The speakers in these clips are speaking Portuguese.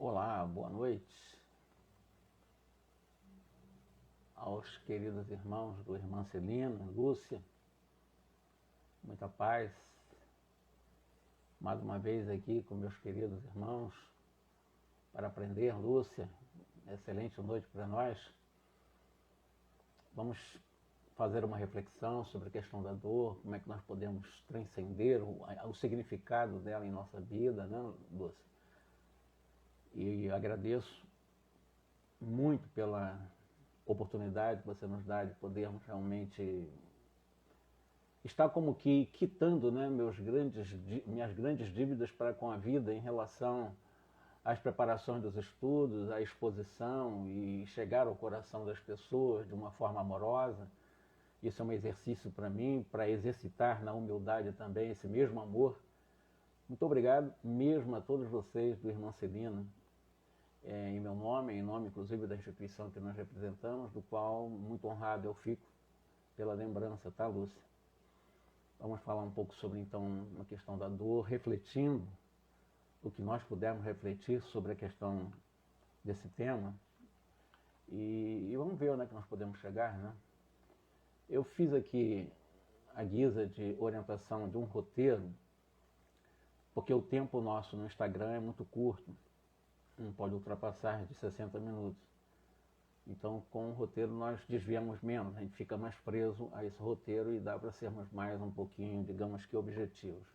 Olá, boa noite aos queridos irmãos do Irmã Celina, Lúcia, muita paz. Mais uma vez aqui com meus queridos irmãos para aprender, Lúcia, excelente noite para nós. Vamos fazer uma reflexão sobre a questão da dor, como é que nós podemos transcender o significado dela em nossa vida, né, Lúcia? E agradeço muito pela oportunidade que você nos dá de podermos realmente estar como que quitando, né, minhas grandes dívidas para com a vida em relação às preparações dos estudos, à exposição e chegar ao coração das pessoas de uma forma amorosa. Isso é um exercício para mim, para exercitar na humildade também esse mesmo amor. Muito obrigado mesmo a todos vocês do Irmã Celina, em meu nome, em nome inclusive da instituição que nós representamos, do qual muito honrado eu fico pela lembrança, tá, Lúcia? Vamos falar um pouco sobre então a questão da dor, refletindo o que nós pudermos refletir sobre a questão desse tema e vamos ver onde é que nós podemos chegar, né? Eu fiz aqui a guisa de orientação de um roteiro, porque o tempo nosso no Instagram é muito curto, não pode ultrapassar de 60 minutos. Então, com o roteiro nós desviamos menos, a gente fica mais preso a esse roteiro e dá para sermos mais um pouquinho, digamos que, objetivos.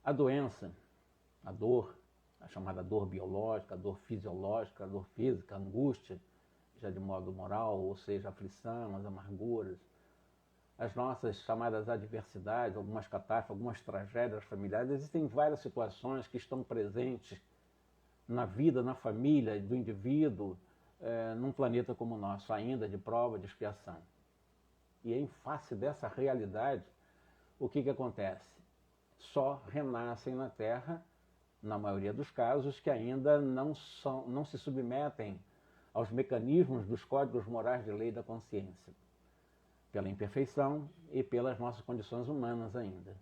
A doença, a dor, a chamada dor biológica, a dor fisiológica, a dor física, a angústia, já de modo moral, ou seja, a aflição, as amarguras, as nossas chamadas adversidades, algumas catástrofes, algumas tragédias familiares, existem várias situações que estão presentes na vida, na família do indivíduo, num planeta como o nosso, ainda de prova, de expiação. E em face dessa realidade, o que acontece? Só renascem na Terra, na maioria dos casos, que ainda não se submetem aos mecanismos dos códigos morais de lei da consciência, pela imperfeição e pelas nossas condições humanas ainda.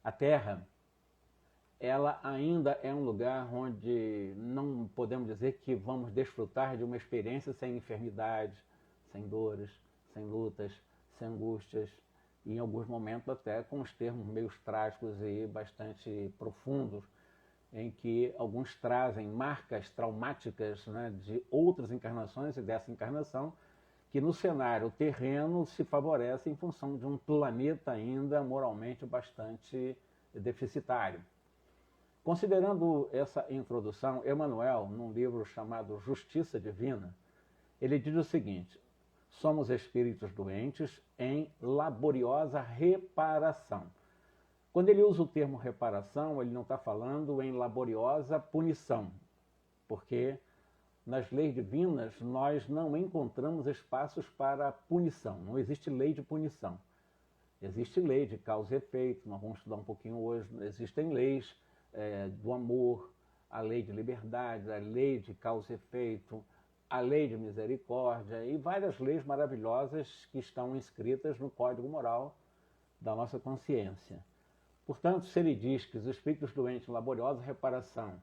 A Terra, ela ainda é um lugar onde não podemos dizer que vamos desfrutar de uma experiência sem enfermidades, sem dores, sem lutas, sem angústias, e em alguns momentos até com os termos meio trágicos e bastante profundos, em que alguns trazem marcas traumáticas, né, de outras encarnações e dessa encarnação, que no cenário terreno se favorece em função de um planeta ainda moralmente bastante deficitário. Considerando essa introdução, Emmanuel, num livro chamado Justiça Divina, ele diz o seguinte: somos espíritos doentes em laboriosa reparação. Quando ele usa o termo reparação, ele não está falando em laboriosa punição, porque nas leis divinas nós não encontramos espaços para punição, não existe lei de punição. Existe lei de causa e efeito, nós vamos estudar um pouquinho hoje, existem leis do amor, a lei de liberdade, a lei de causa e efeito, a lei de misericórdia e várias leis maravilhosas que estão inscritas no Código Moral da nossa consciência. Portanto, se ele diz que os espíritos doentes em laboriosa reparação,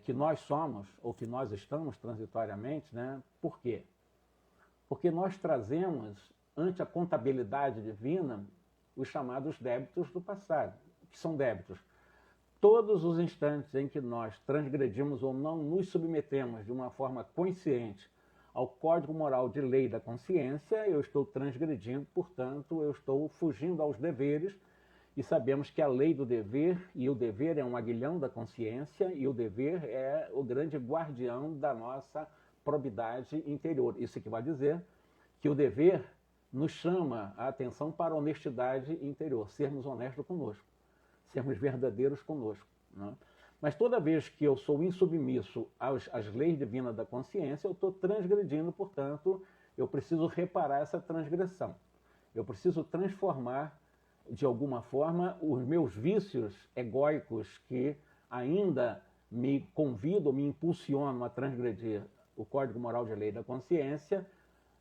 que nós somos, ou que nós estamos transitoriamente, né? Por quê? Porque nós trazemos, ante a contabilidade divina, os chamados débitos do passado. O que são débitos? Todos os instantes em que nós transgredimos ou não nos submetemos de uma forma consciente ao código moral de lei da consciência, eu estou transgredindo, portanto, eu estou fugindo aos deveres, e sabemos que a lei do dever, e o dever é um aguilhão da consciência, e o dever é o grande guardião da nossa probidade interior. Isso que vai dizer que o dever nos chama a atenção para a honestidade interior, sermos honestos conosco, sermos verdadeiros conosco, né? Mas toda vez que eu sou insubmisso às leis divinas da consciência, eu estou transgredindo, portanto, eu preciso reparar essa transgressão. Eu preciso transformar, de alguma forma, os meus vícios egóicos que ainda me convidam, me impulsionam a transgredir o Código Moral de Lei da Consciência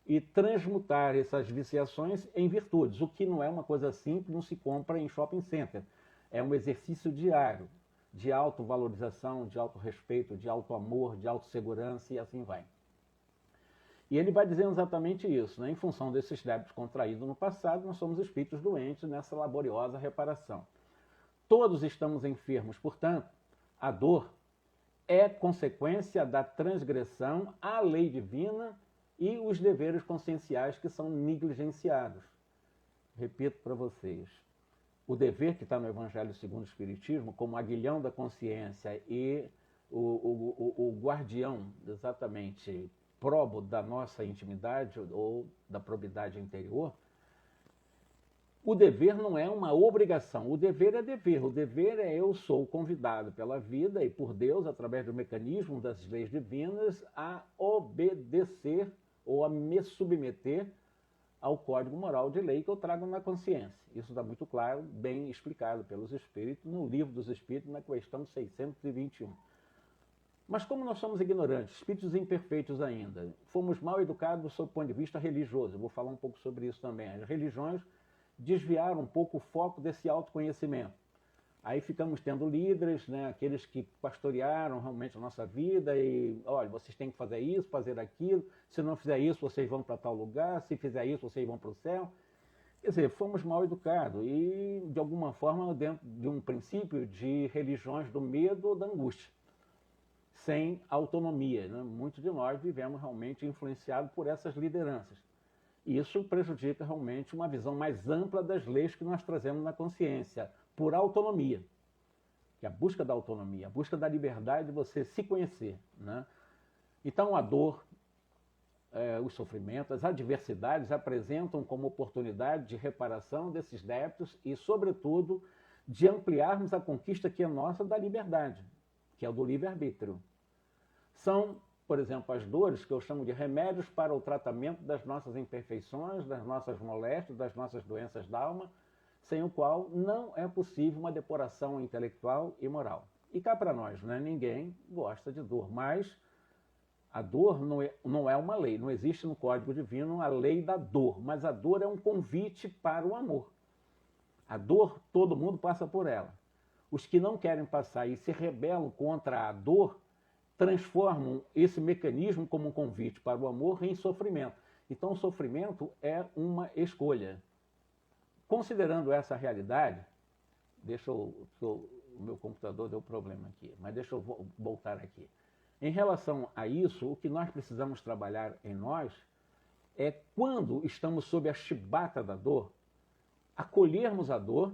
e transmutar essas viciações em virtudes, o que não é uma coisa simples, não se compra em shopping center. É um exercício diário. de autovalorização, de autorrespeito, de autoamor, de autossegurança e assim vai. E ele vai dizendo exatamente isso, né? Em função desses débitos contraídos no passado, nós somos espíritos doentes nessa laboriosa reparação. Todos estamos enfermos, portanto, a dor é consequência da transgressão à lei divina e os deveres conscienciais que são negligenciados. Repito para vocês, o dever que está no Evangelho segundo o Espiritismo, como aguilhão da consciência e o guardião, exatamente, probo da nossa intimidade ou da probidade interior, o dever não é uma obrigação, o dever é dever. O dever é eu sou convidado pela vida e por Deus, através do mecanismo das leis divinas, a obedecer ou a me submeter ao código moral de lei que eu trago na consciência. Isso está muito claro, bem explicado pelos Espíritos, no Livro dos Espíritos, na questão 621. Mas como nós somos ignorantes, espíritos imperfeitos ainda, fomos mal educados sob o ponto de vista religioso, eu vou falar um pouco sobre isso também. As religiões desviaram um pouco o foco desse autoconhecimento. Aí ficamos tendo líderes, né, aqueles que pastorearam realmente a nossa vida e, olha, vocês têm que fazer isso, fazer aquilo, se não fizer isso, vocês vão para tal lugar, se fizer isso, vocês vão para o céu. Quer dizer, fomos mal educados e, de alguma forma, dentro de um princípio de religiões do medo ou da angústia, sem autonomia, né? Muitos de nós vivemos realmente influenciados por essas lideranças. E isso prejudica realmente uma visão mais ampla das leis que nós trazemos na consciência, por autonomia, que é a busca da autonomia, a busca da liberdade de você se conhecer, né? Então a dor, os sofrimentos, as adversidades apresentam como oportunidade de reparação desses débitos e, sobretudo, de ampliarmos a conquista que é nossa da liberdade, que é o do livre-arbítrio. São, por exemplo, as dores que eu chamo de remédios para o tratamento das nossas imperfeições, das nossas moléstias, das nossas doenças da alma, sem o qual não é possível uma depuração intelectual e moral. E cá para nós, né? Ninguém gosta de dor, mas a dor não é uma lei, não existe no Código Divino a lei da dor, mas a dor é um convite para o amor. A dor, todo mundo passa por ela. Os que não querem passar e se rebelam contra a dor, transformam esse mecanismo como um convite para o amor em sofrimento. Então o sofrimento é uma escolha. Considerando essa realidade, o meu computador deu problema aqui, mas deixa eu voltar aqui. Em relação a isso, o que nós precisamos trabalhar em nós é, quando estamos sob a chibata da dor, acolhermos a dor,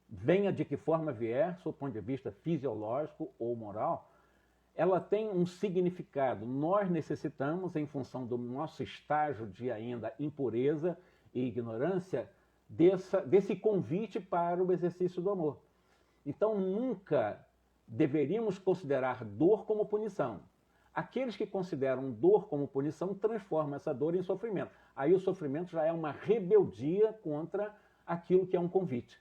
venha de que forma vier, sob o ponto de vista fisiológico ou moral, ela tem um significado. Nós necessitamos, em função do nosso estágio de ainda impureza e ignorância, desse convite para o exercício do amor. Então, nunca deveríamos considerar dor como punição. Aqueles que consideram dor como punição transformam essa dor em sofrimento. Aí o sofrimento já é uma rebeldia contra aquilo que é um convite.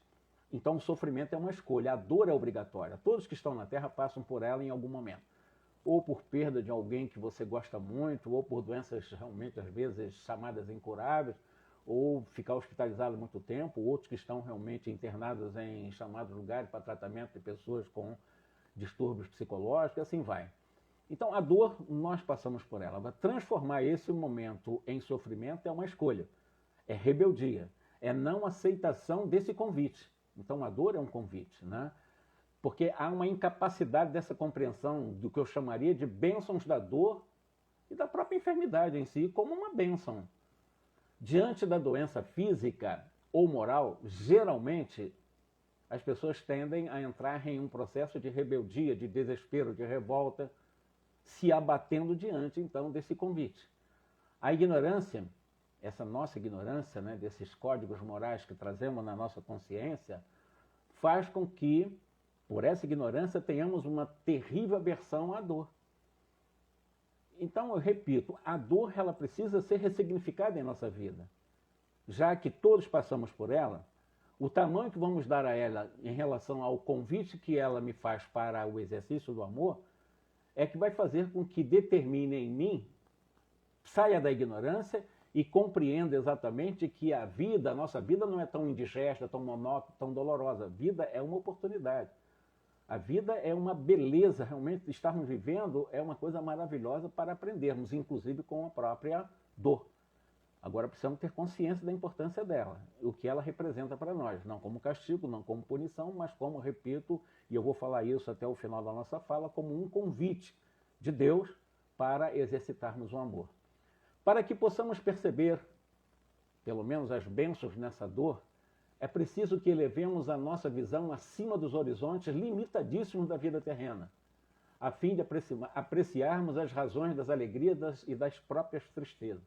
Então, o sofrimento é uma escolha, a dor é obrigatória. Todos que estão na Terra passam por ela em algum momento. Ou por perda de alguém que você gosta muito, ou por doenças realmente, às vezes, chamadas incuráveis, ou ficar hospitalizado muito tempo, outros que estão realmente internados em chamados lugares para tratamento de pessoas com distúrbios psicológicos, assim vai. Então, a dor, nós passamos por ela. Mas transformar esse momento em sofrimento é uma escolha, é rebeldia, é não aceitação desse convite. Então, a dor é um convite, né? Porque há uma incapacidade dessa compreensão do que eu chamaria de bênçãos da dor e da própria enfermidade em si como uma bênção. Diante da doença física ou moral, geralmente as pessoas tendem a entrar em um processo de rebeldia, de desespero, de revolta, se abatendo diante, então, desse convite. A ignorância, essa nossa ignorância, né, desses códigos morais que trazemos na nossa consciência, faz com que, por essa ignorância, tenhamos uma terrível aversão à dor. Então, eu repito, a dor ela precisa ser ressignificada em nossa vida. Já que todos passamos por ela, o tamanho que vamos dar a ela em relação ao convite que ela me faz para o exercício do amor, é que vai fazer com que determine em mim, saia da ignorância e compreenda exatamente que a vida, a nossa vida não é tão indigesta, tão monótona, tão dolorosa. A vida é uma oportunidade. A vida é uma beleza, realmente estarmos vivendo é uma coisa maravilhosa para aprendermos, inclusive com a própria dor. Agora precisamos ter consciência da importância dela, o que ela representa para nós, não como castigo, não como punição, mas como, repito, e eu vou falar isso até o final da nossa fala, como um convite de Deus para exercitarmos o amor. Para que possamos perceber, pelo menos as bênçãos nessa dor, é preciso que elevemos a nossa visão acima dos horizontes limitadíssimos da vida terrena, a fim de apreciarmos as razões das alegrias e das próprias tristezas.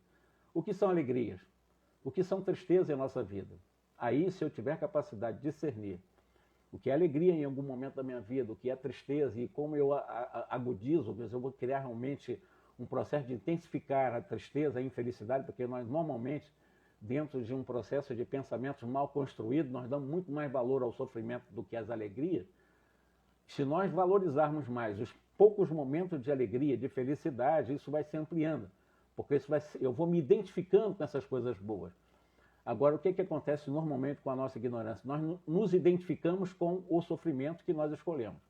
O que são alegrias? O que são tristezas em nossa vida? Aí, se eu tiver capacidade de discernir o que é alegria em algum momento da minha vida, o que é tristeza e como eu agudizo, eu vou criar realmente um processo de intensificar a tristeza, a infelicidade, porque nós normalmente, dentro de um processo de pensamentos mal construídos, nós damos muito mais valor ao sofrimento do que às alegrias. Se nós valorizarmos mais os poucos momentos de alegria, de felicidade, isso vai se ampliando, porque eu vou me identificando com essas coisas boas. Agora, o que acontece normalmente com a nossa ignorância? Nós nos identificamos com o sofrimento que nós escolhemos,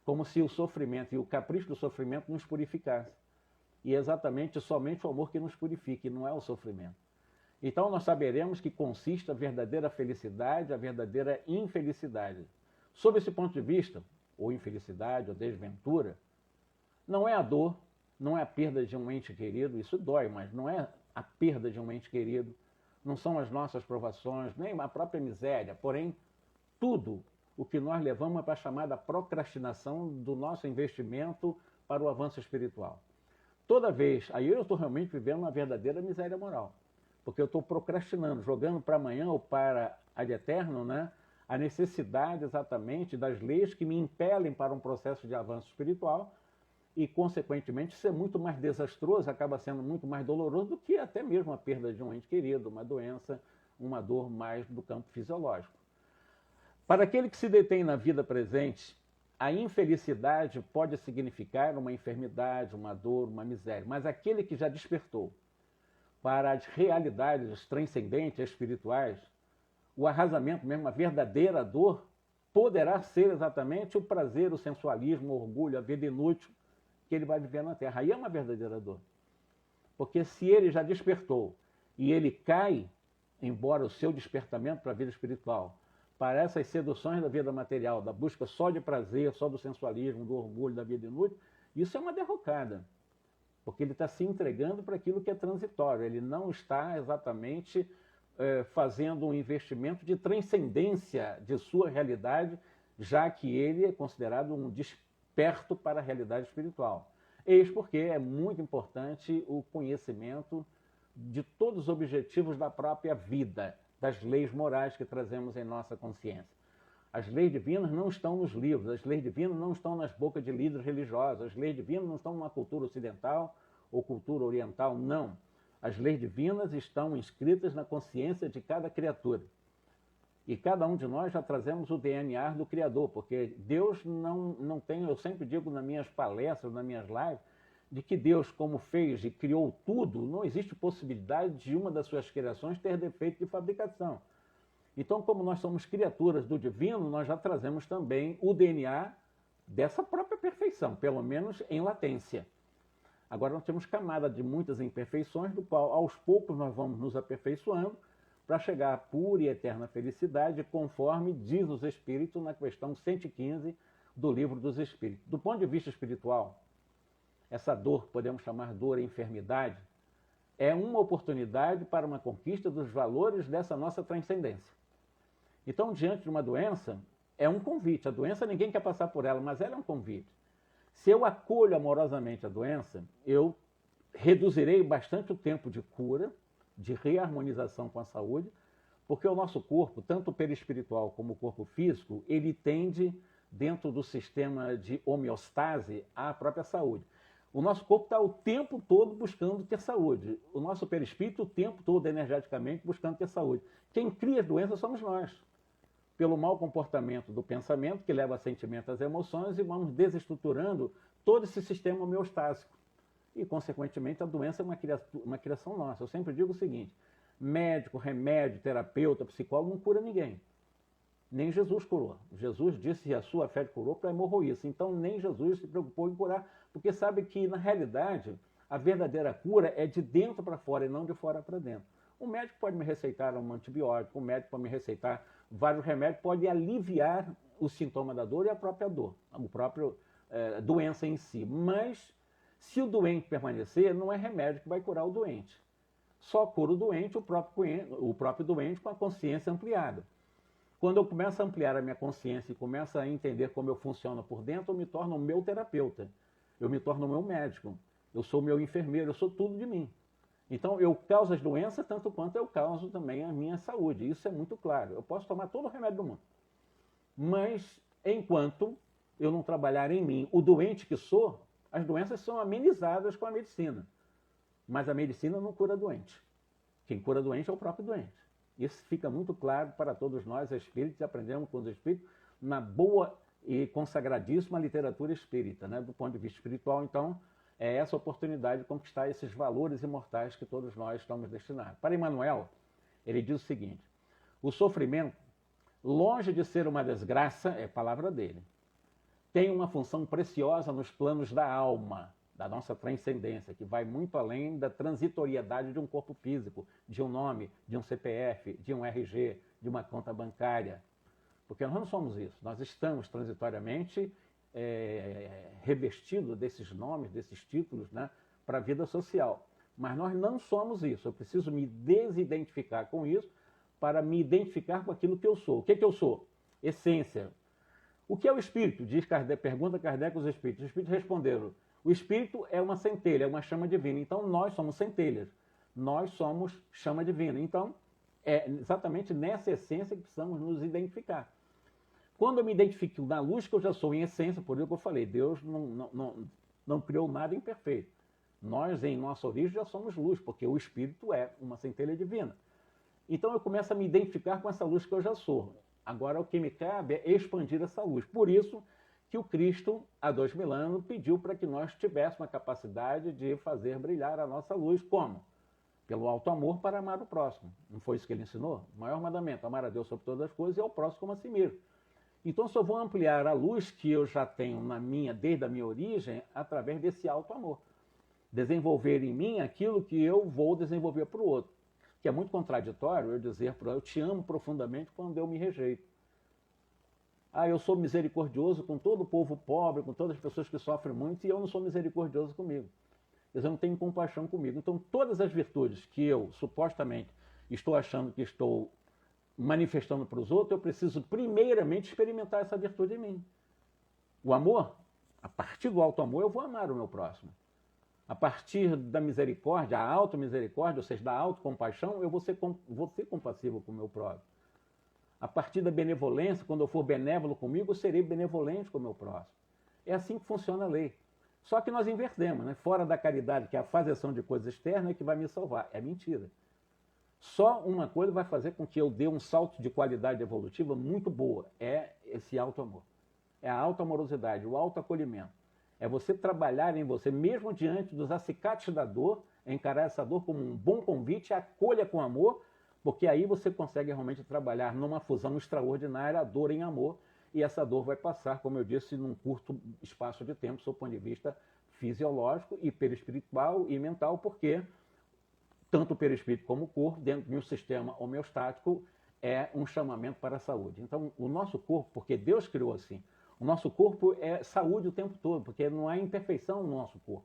como se o sofrimento e o capricho do sofrimento nos purificasse. E é exatamente somente o amor que nos purifica, e não é o sofrimento. Então nós saberemos que consiste a verdadeira felicidade, a verdadeira infelicidade. Sob esse ponto de vista, ou infelicidade, ou desventura, não é a dor, não é a perda de um ente querido, isso dói, mas não é a perda de um ente querido, não são as nossas provações, nem a própria miséria, porém, tudo o que nós levamos é para a chamada procrastinação do nosso investimento para o avanço espiritual. Toda vez, aí eu estou realmente vivendo uma verdadeira miséria moral, porque eu estou procrastinando, jogando para amanhã ou para ad eterno, né, a necessidade exatamente das leis que me impelem para um processo de avanço espiritual e, consequentemente, isso é muito mais desastroso, acaba sendo muito mais doloroso do que até mesmo a perda de um ente querido, uma doença, uma dor mais do campo fisiológico. Para aquele que se detém na vida presente, a infelicidade pode significar uma enfermidade, uma dor, uma miséria, mas aquele que já despertou para as realidades transcendentes, espirituais, o arrasamento mesmo, a verdadeira dor, poderá ser exatamente o prazer, o sensualismo, o orgulho, a vida inútil que ele vai viver na Terra. Aí é uma verdadeira dor. Porque se ele já despertou e ele cai, embora o seu despertamento para a vida espiritual, para essas seduções da vida material, da busca só de prazer, só do sensualismo, do orgulho, da vida inútil, isso é uma derrocada. Porque ele está se entregando para aquilo que é transitório. Ele não está exatamente fazendo um investimento de transcendência de sua realidade, já que ele é considerado um desperto para a realidade espiritual. Eis porque é muito importante o conhecimento de todos os objetivos da própria vida, das leis morais que trazemos em nossa consciência. As leis divinas não estão nos livros, as leis divinas não estão nas bocas de líderes religiosos, as leis divinas não estão numa cultura ocidental ou cultura oriental, não. As leis divinas estão inscritas na consciência de cada criatura. E cada um de nós já trazemos o DNA do Criador, porque Deus não tem, eu sempre digo nas minhas palestras, nas minhas lives, de que Deus, como fez e criou tudo, não existe possibilidade de uma das suas criações ter defeito de fabricação. Então, como nós somos criaturas do divino, nós já trazemos também o DNA dessa própria perfeição, pelo menos em latência. Agora nós temos camada de muitas imperfeições, do qual aos poucos nós vamos nos aperfeiçoando para chegar à pura e eterna felicidade, conforme diz os Espíritos na questão 115 do Livro dos Espíritos. Do ponto de vista espiritual, essa dor, podemos chamar dor e enfermidade, é uma oportunidade para uma conquista dos valores dessa nossa transcendência. Então, diante de uma doença, é um convite. A doença ninguém quer passar por ela, mas ela é um convite. Se eu acolho amorosamente a doença, eu reduzirei bastante o tempo de cura, de reharmonização com a saúde, porque o nosso corpo, tanto o perispiritual como o corpo físico, ele tende, dentro do sistema de homeostase, à própria saúde. O nosso corpo está o tempo todo buscando ter saúde. O nosso perispírito o tempo todo, energeticamente, buscando ter saúde. Quem cria as doenças somos nós. Pelo mau comportamento do pensamento, que leva a sentimento às emoções, e vamos desestruturando todo esse sistema homeostásico. E, consequentemente, a doença é uma criação nossa. Eu sempre digo o seguinte: médico, remédio, terapeuta, psicólogo não cura ninguém. Nem Jesus curou. Jesus disse que a sua fé te curou para hemorroíça. Então nem Jesus se preocupou em curar, porque sabe que, na realidade, a verdadeira cura é de dentro para fora e não de fora para dentro. O médico pode me receitar um antibiótico, o médico pode me receitar vários remédios, pode aliviar o sintoma da dor e a própria dor, a própria doença em si. Mas, se o doente permanecer, não é remédio que vai curar o doente. Só cura o doente, o próprio doente, com a consciência ampliada. Quando eu começo a ampliar a minha consciência e começo a entender como eu funciono por dentro, eu me torno o meu terapeuta, eu me torno o meu médico, eu sou o meu enfermeiro, eu sou tudo de mim. Então, eu causo as doenças tanto quanto eu causo também a minha saúde. Isso é muito claro. Eu posso tomar todo o remédio do mundo. Mas, enquanto eu não trabalhar em mim o doente que sou, as doenças são amenizadas com a medicina. Mas a medicina não cura doente. Quem cura doente é o próprio doente. Isso fica muito claro para todos nós, espíritos, e aprendemos com os espíritos na boa e consagradíssima literatura espírita, né? Do ponto de vista espiritual, então, é essa oportunidade de conquistar esses valores imortais que todos nós estamos destinados. Para Emmanuel, ele diz o seguinte: o sofrimento, longe de ser uma desgraça, é a palavra dele, tem uma função preciosa nos planos da alma, da nossa transcendência, que vai muito além da transitoriedade de um corpo físico, de um nome, de um CPF, de um RG, de uma conta bancária. Porque nós não somos isso. Nós estamos transitoriamente revestidos desses nomes, desses títulos, né, para a vida social. Mas nós não somos isso. Eu preciso me desidentificar com isso para me identificar com aquilo que eu sou. O que é que eu sou? Essência. O que é o espírito? Pergunta Kardec aos espíritos. Os espíritos responderam: o espírito é uma centelha, é uma chama divina. Então, nós somos centelhas. Nós somos chama divina. Então, é exatamente nessa essência que precisamos nos identificar. Quando eu me identifico na luz que eu já sou em essência, por isso que eu falei, Deus não criou nada imperfeito. Nós, em nossa origem, já somos luz, porque o espírito é uma centelha divina. Então, eu começo a me identificar com essa luz que eu já sou. Agora, o que me cabe é expandir essa luz. Por isso que o Cristo, há 2000 anos, pediu para que nós tivéssemos a capacidade de fazer brilhar a nossa luz. Como? Pelo alto amor para amar o próximo. Não foi isso que ele ensinou? O maior mandamento: amar a Deus sobre todas as coisas e ao próximo como a si mesmo. Então, só vou ampliar a luz que eu já tenho desde a minha origem, através desse alto amor. Desenvolver em mim aquilo que eu vou desenvolver para o outro. Que é muito contraditório eu dizer para eu te amo profundamente quando eu me rejeito. Eu sou misericordioso com todo o povo pobre, com todas as pessoas que sofrem muito, e eu não sou misericordioso comigo. Eles não têm compaixão comigo. Então, todas as virtudes que eu, supostamente, estou achando que estou manifestando para os outros, eu preciso primeiramente experimentar essa virtude em mim. O amor, a partir do alto amor, eu vou amar o meu próximo. A partir da misericórdia, a auto-misericórdia, ou seja, da autocompaixão, eu vou ser compassivo com o meu próximo. A partir da benevolência, quando eu for benévolo comigo, eu serei benevolente com o meu próximo. É assim que funciona a lei. Só que nós invertemos, né? Fora da caridade, que é a fazeção de coisas externas, é que vai me salvar. É mentira. Só uma coisa vai fazer com que eu dê um salto de qualidade evolutiva muito boa. É esse alto amor. É a auto-amorosidade, o auto-acolhimento. É você trabalhar em você, mesmo diante dos acicates da dor, encarar essa dor como um bom convite, acolha com amor, porque aí você consegue realmente trabalhar numa fusão extraordinária, a dor em amor, e essa dor vai passar, como eu disse, num curto espaço de tempo, do ponto de vista fisiológico e perispiritual e mental, porque tanto o perispírito como o corpo, dentro de um sistema homeostático, é um chamamento para a saúde. Então, o nosso corpo, porque Deus criou assim, o nosso corpo é saúde o tempo todo, porque não há imperfeição no nosso corpo.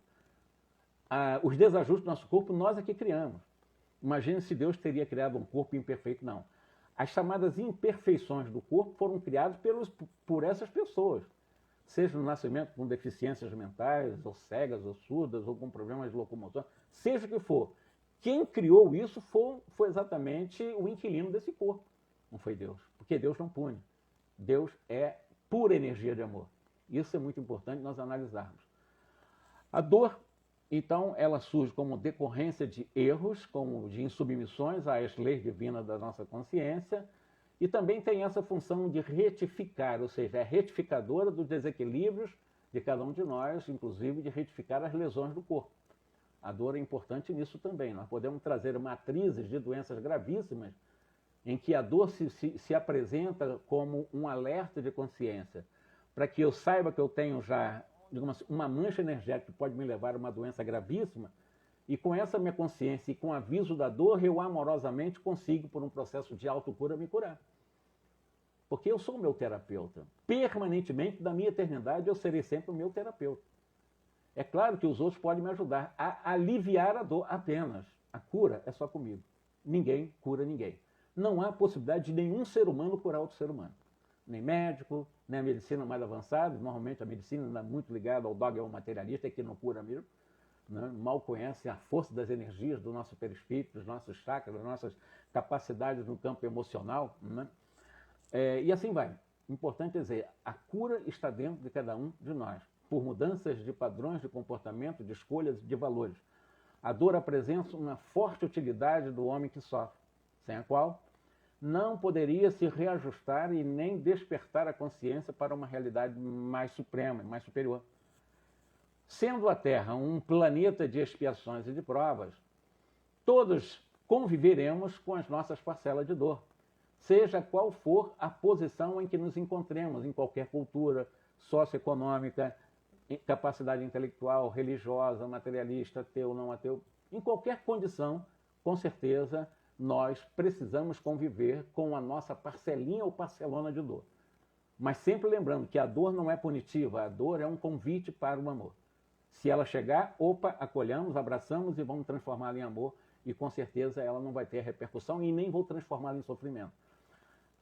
Os desajustes do nosso corpo, nós é que criamos. Imagine se Deus teria criado um corpo imperfeito, não. As chamadas imperfeições do corpo foram criadas por essas pessoas, seja no nascimento com deficiências mentais, ou cegas, ou surdas, ou com problemas de locomoção, seja o que for. Quem criou isso foi exatamente o inquilino desse corpo, não foi Deus, porque Deus não pune. Deus é pura energia de amor. Isso é muito importante nós analisarmos. A dor, então, ela surge como decorrência de erros, como de insubmissões às leis divinas da nossa consciência, e também tem essa função de retificar, ou seja, é retificadora dos desequilíbrios de cada um de nós, inclusive de retificar as lesões do corpo. A dor é importante nisso também. Nós podemos trazer matrizes de doenças gravíssimas em que a dor se apresenta como um alerta de consciência, para que eu saiba que eu tenho já, digamos assim, uma mancha energética que pode me levar a uma doença gravíssima, e com essa minha consciência e com o aviso da dor, eu amorosamente consigo, por um processo de autocura, me curar. Porque eu sou o meu terapeuta. Permanentemente, da minha eternidade, eu serei sempre o meu terapeuta. É claro que os outros podem me ajudar a aliviar a dor apenas. A cura é só comigo. Ninguém cura ninguém. Não há possibilidade de nenhum ser humano curar outro ser humano. Nem médico, nem a medicina mais avançada. Normalmente a medicina está muito ligada ao dogma materialista, que não cura mesmo. Né? Mal conhece a força das energias do nosso perispírito, dos nossos chakras, das nossas capacidades no campo emocional. Né? E assim vai. Importante dizer, a cura está dentro de cada um de nós, por mudanças de padrões de comportamento, de escolhas, de valores. A dor apresenta uma forte utilidade do homem que sofre, sem a qual não poderia se reajustar e nem despertar a consciência para uma realidade mais suprema, mais superior. Sendo a Terra um planeta de expiações e de provas, todos conviveremos com as nossas parcelas de dor, seja qual for a posição em que nos encontremos, em qualquer cultura socioeconômica, capacidade intelectual, religiosa, materialista, ateu, não ateu, em qualquer condição, com certeza, nós precisamos conviver com a nossa parcelinha ou parcelona de dor. Mas sempre lembrando que a dor não é punitiva, a dor é um convite para o amor. Se ela chegar, opa, acolhamos, abraçamos e vamos transformá-la em amor, e com certeza ela não vai ter repercussão e nem vou transformá-la em sofrimento.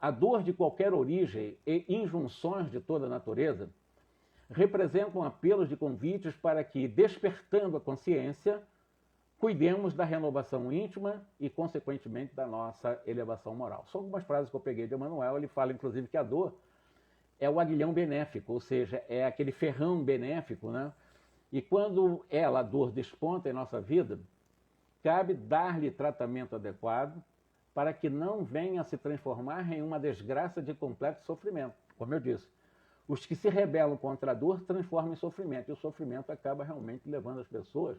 A dor de qualquer origem e injunções de toda a natureza representam apelos de convites para que, despertando a consciência, cuidemos da renovação íntima e, consequentemente, da nossa elevação moral. São algumas frases que eu peguei de Emmanuel. Ele fala, inclusive, que a dor é o aguilhão benéfico, ou seja, é aquele ferrão benéfico, né? E quando ela, a dor, desponta em nossa vida, cabe dar-lhe tratamento adequado para que não venha a se transformar em uma desgraça de completo sofrimento. Como eu disse, os que se rebelam contra a dor transformam em sofrimento, e o sofrimento acaba realmente levando as pessoas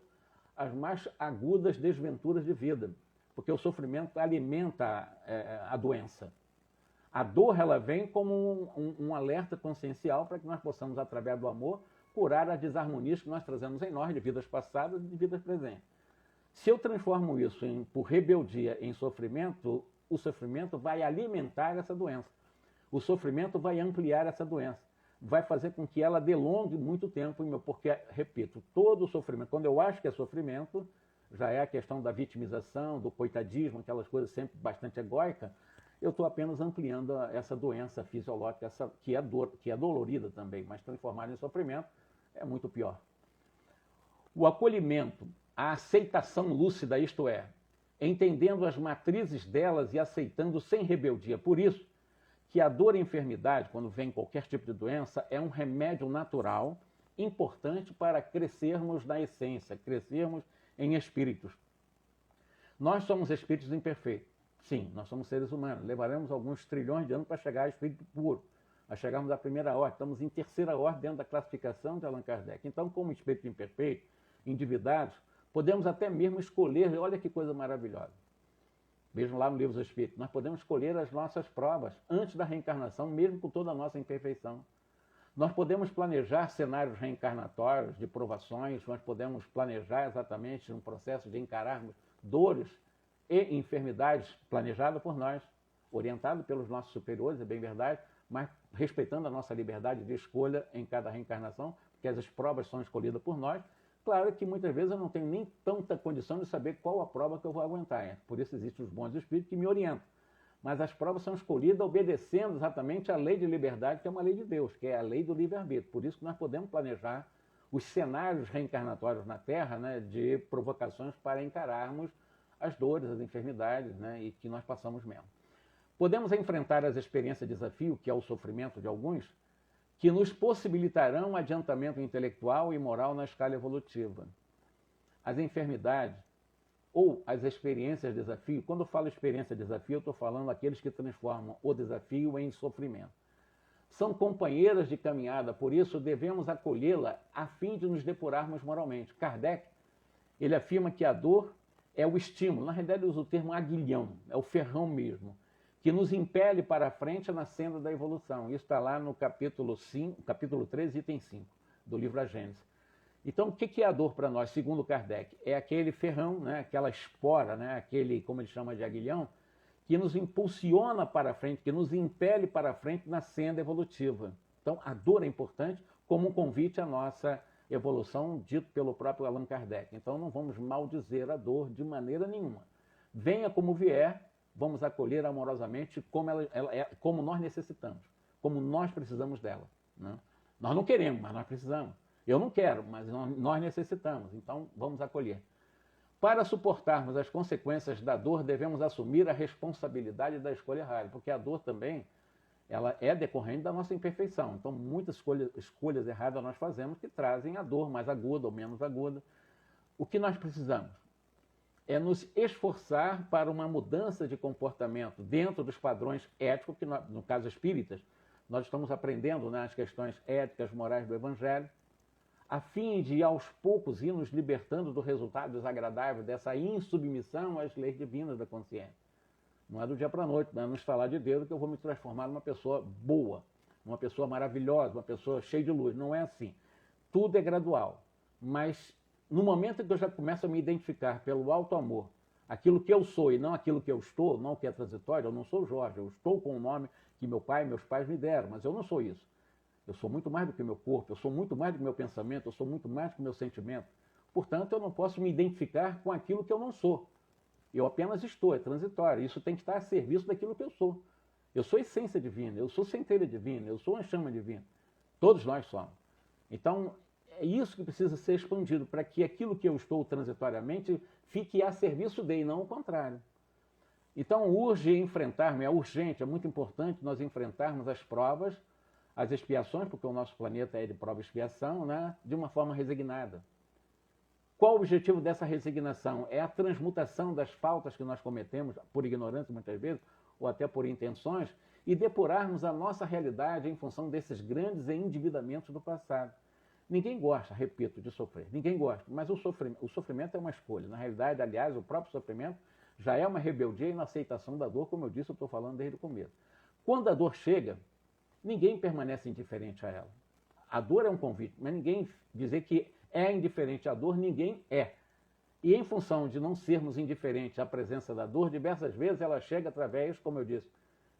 às mais agudas desventuras de vida, porque o sofrimento alimenta a doença. A dor, ela vem como um alerta consciencial para que nós possamos, através do amor, curar as desarmonias que nós trazemos em nós de vidas passadas e de vidas presentes. Se eu transformo isso por rebeldia em sofrimento, o sofrimento vai alimentar essa doença. O sofrimento vai ampliar essa doença. Vai fazer com que ela delongue muito tempo, porque, repito, todo sofrimento, quando eu acho que é sofrimento, já é a questão da vitimização, do coitadismo, aquelas coisas sempre bastante egóicas, eu estou apenas ampliando essa doença fisiológica, que é dolorida também, mas transformada em sofrimento é muito pior. O acolhimento, a aceitação lúcida, isto é, entendendo as matrizes delas e aceitando sem rebeldia. Por isso que a dor e a enfermidade, quando vem qualquer tipo de doença, é um remédio natural, importante para crescermos na essência, crescermos em espíritos. Nós somos espíritos imperfeitos. Sim, nós somos seres humanos. Levaremos alguns trilhões de anos para chegar a espírito puro, a chegarmos à primeira ordem. Estamos em terceira ordem dentro da classificação de Allan Kardec. Então, como espírito imperfeito, endividados, podemos até mesmo escolher, olha que coisa maravilhosa. Vejam lá no Livro dos Espíritos, nós podemos escolher as nossas provas antes da reencarnação, mesmo com toda a nossa imperfeição. Nós podemos planejar cenários reencarnatórios, de provações, nós podemos planejar exatamente um processo de encararmos dores e enfermidades planejadas por nós, orientado pelos nossos superiores, é bem verdade, mas respeitando a nossa liberdade de escolha em cada reencarnação, porque as provas são escolhidas por nós. Claro que muitas vezes eu não tenho nem tanta condição de saber qual a prova que eu vou aguentar. Por isso existem os bons espíritos que me orientam. Mas as provas são escolhidas obedecendo exatamente à lei de liberdade, que é uma lei de Deus, que é a lei do livre-arbítrio. Por isso que nós podemos planejar os cenários reencarnatórios na Terra, né, de provocações para encararmos as dores, as enfermidades, né, e que nós passamos mesmo. Podemos enfrentar as experiências de desafio, que é o sofrimento de alguns, que nos possibilitarão um adiantamento intelectual e moral na escala evolutiva. As enfermidades ou as experiências de desafio, quando eu falo experiência de desafio, eu estou falando aqueles que transformam o desafio em sofrimento. São companheiras de caminhada, por isso devemos acolhê-la a fim de nos depurarmos moralmente. Kardec, ele afirma que a dor é o estímulo, na realidade ele usa o termo aguilhão, é o ferrão mesmo, que nos impele para a frente na senda da evolução. Isso está lá no capítulo 13, item 5, do livro A Gênese. Então, o que é a dor para nós, segundo Kardec? É aquele ferrão, né, aquela espora, né, aquele, como ele chama de aguilhão, que nos impulsiona para a frente, que nos impele para a frente na senda evolutiva. Então, a dor é importante como um convite à nossa evolução, dito pelo próprio Allan Kardec. Então, não vamos maldizer a dor de maneira nenhuma. Venha como vier, vamos acolher amorosamente como, como nós necessitamos, como nós precisamos dela, né? Nós não queremos, mas nós precisamos. Eu não quero, mas nós necessitamos, então vamos acolher. Para suportarmos as consequências da dor, devemos assumir a responsabilidade da escolha errada, porque a dor também ela é decorrente da nossa imperfeição. Então, muitas escolhas erradas nós fazemos que trazem a dor mais aguda ou menos aguda. O que nós precisamos é nos esforçar para uma mudança de comportamento dentro dos padrões éticos, que no caso espíritas, nós estamos aprendendo nas questões éticas, morais do Evangelho, a fim de, aos poucos, ir nos libertando do resultado desagradável dessa insubmissão às leis divinas da consciência. Não é do dia para a noite, não é nos falar de Deus que eu vou me transformar numa pessoa boa, uma pessoa maravilhosa, uma pessoa cheia de luz. Não é assim. Tudo é gradual. Mas no momento em que eu já começo a me identificar pelo alto amor, aquilo que eu sou e não aquilo que eu estou, não o que é transitório, eu não sou Jorge, eu estou com o nome que meu pai e meus pais me deram, mas eu não sou isso. Eu sou muito mais do que o meu corpo, eu sou muito mais do que o meu pensamento, eu sou muito mais do que o meu sentimento. Portanto, eu não posso me identificar com aquilo que eu não sou. Eu apenas estou, é transitório. Isso tem que estar a serviço daquilo que eu sou. Eu sou essência divina, eu sou centelha divina, eu sou uma chama divina. Todos nós somos. Então, é isso que precisa ser expandido, para que aquilo que eu estou transitoriamente fique a serviço dele, não o contrário. Então, urge enfrentarmos, é urgente, é muito importante nós enfrentarmos as provas, as expiações, porque o nosso planeta é de prova e expiação, né, de uma forma resignada. Qual o objetivo dessa resignação? É a transmutação das faltas que nós cometemos, por ignorância muitas vezes, ou até por intenções, e depurarmos a nossa realidade em função desses grandes endividamentos do passado. Ninguém gosta, repito, de sofrer. Ninguém gosta, mas o sofrimento é uma escolha. Na realidade, aliás, o próprio sofrimento já é uma rebeldia e inaceitação da dor, como eu disse, eu estou falando desde o começo. Quando a dor chega, ninguém permanece indiferente a ela. A dor é um convite, mas ninguém dizer que é indiferente à dor, ninguém é. E em função de não sermos indiferentes à presença da dor, diversas vezes ela chega através, como eu disse,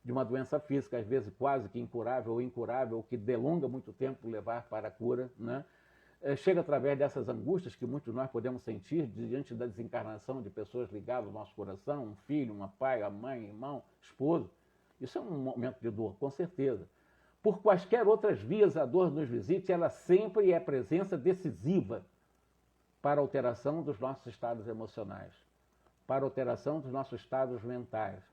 de uma doença física, às vezes quase que incurável ou incurável, ou que delonga muito tempo levar para a cura, né? Chega através dessas angústias que muitos de nós podemos sentir diante da desencarnação de pessoas ligadas ao nosso coração, um filho, uma pai, a mãe, irmão, esposo. Isso é um momento de dor, com certeza. Por quaisquer outras vias a dor nos visite, ela sempre é presença decisiva para a alteração dos nossos estados emocionais, para a alteração dos nossos estados mentais,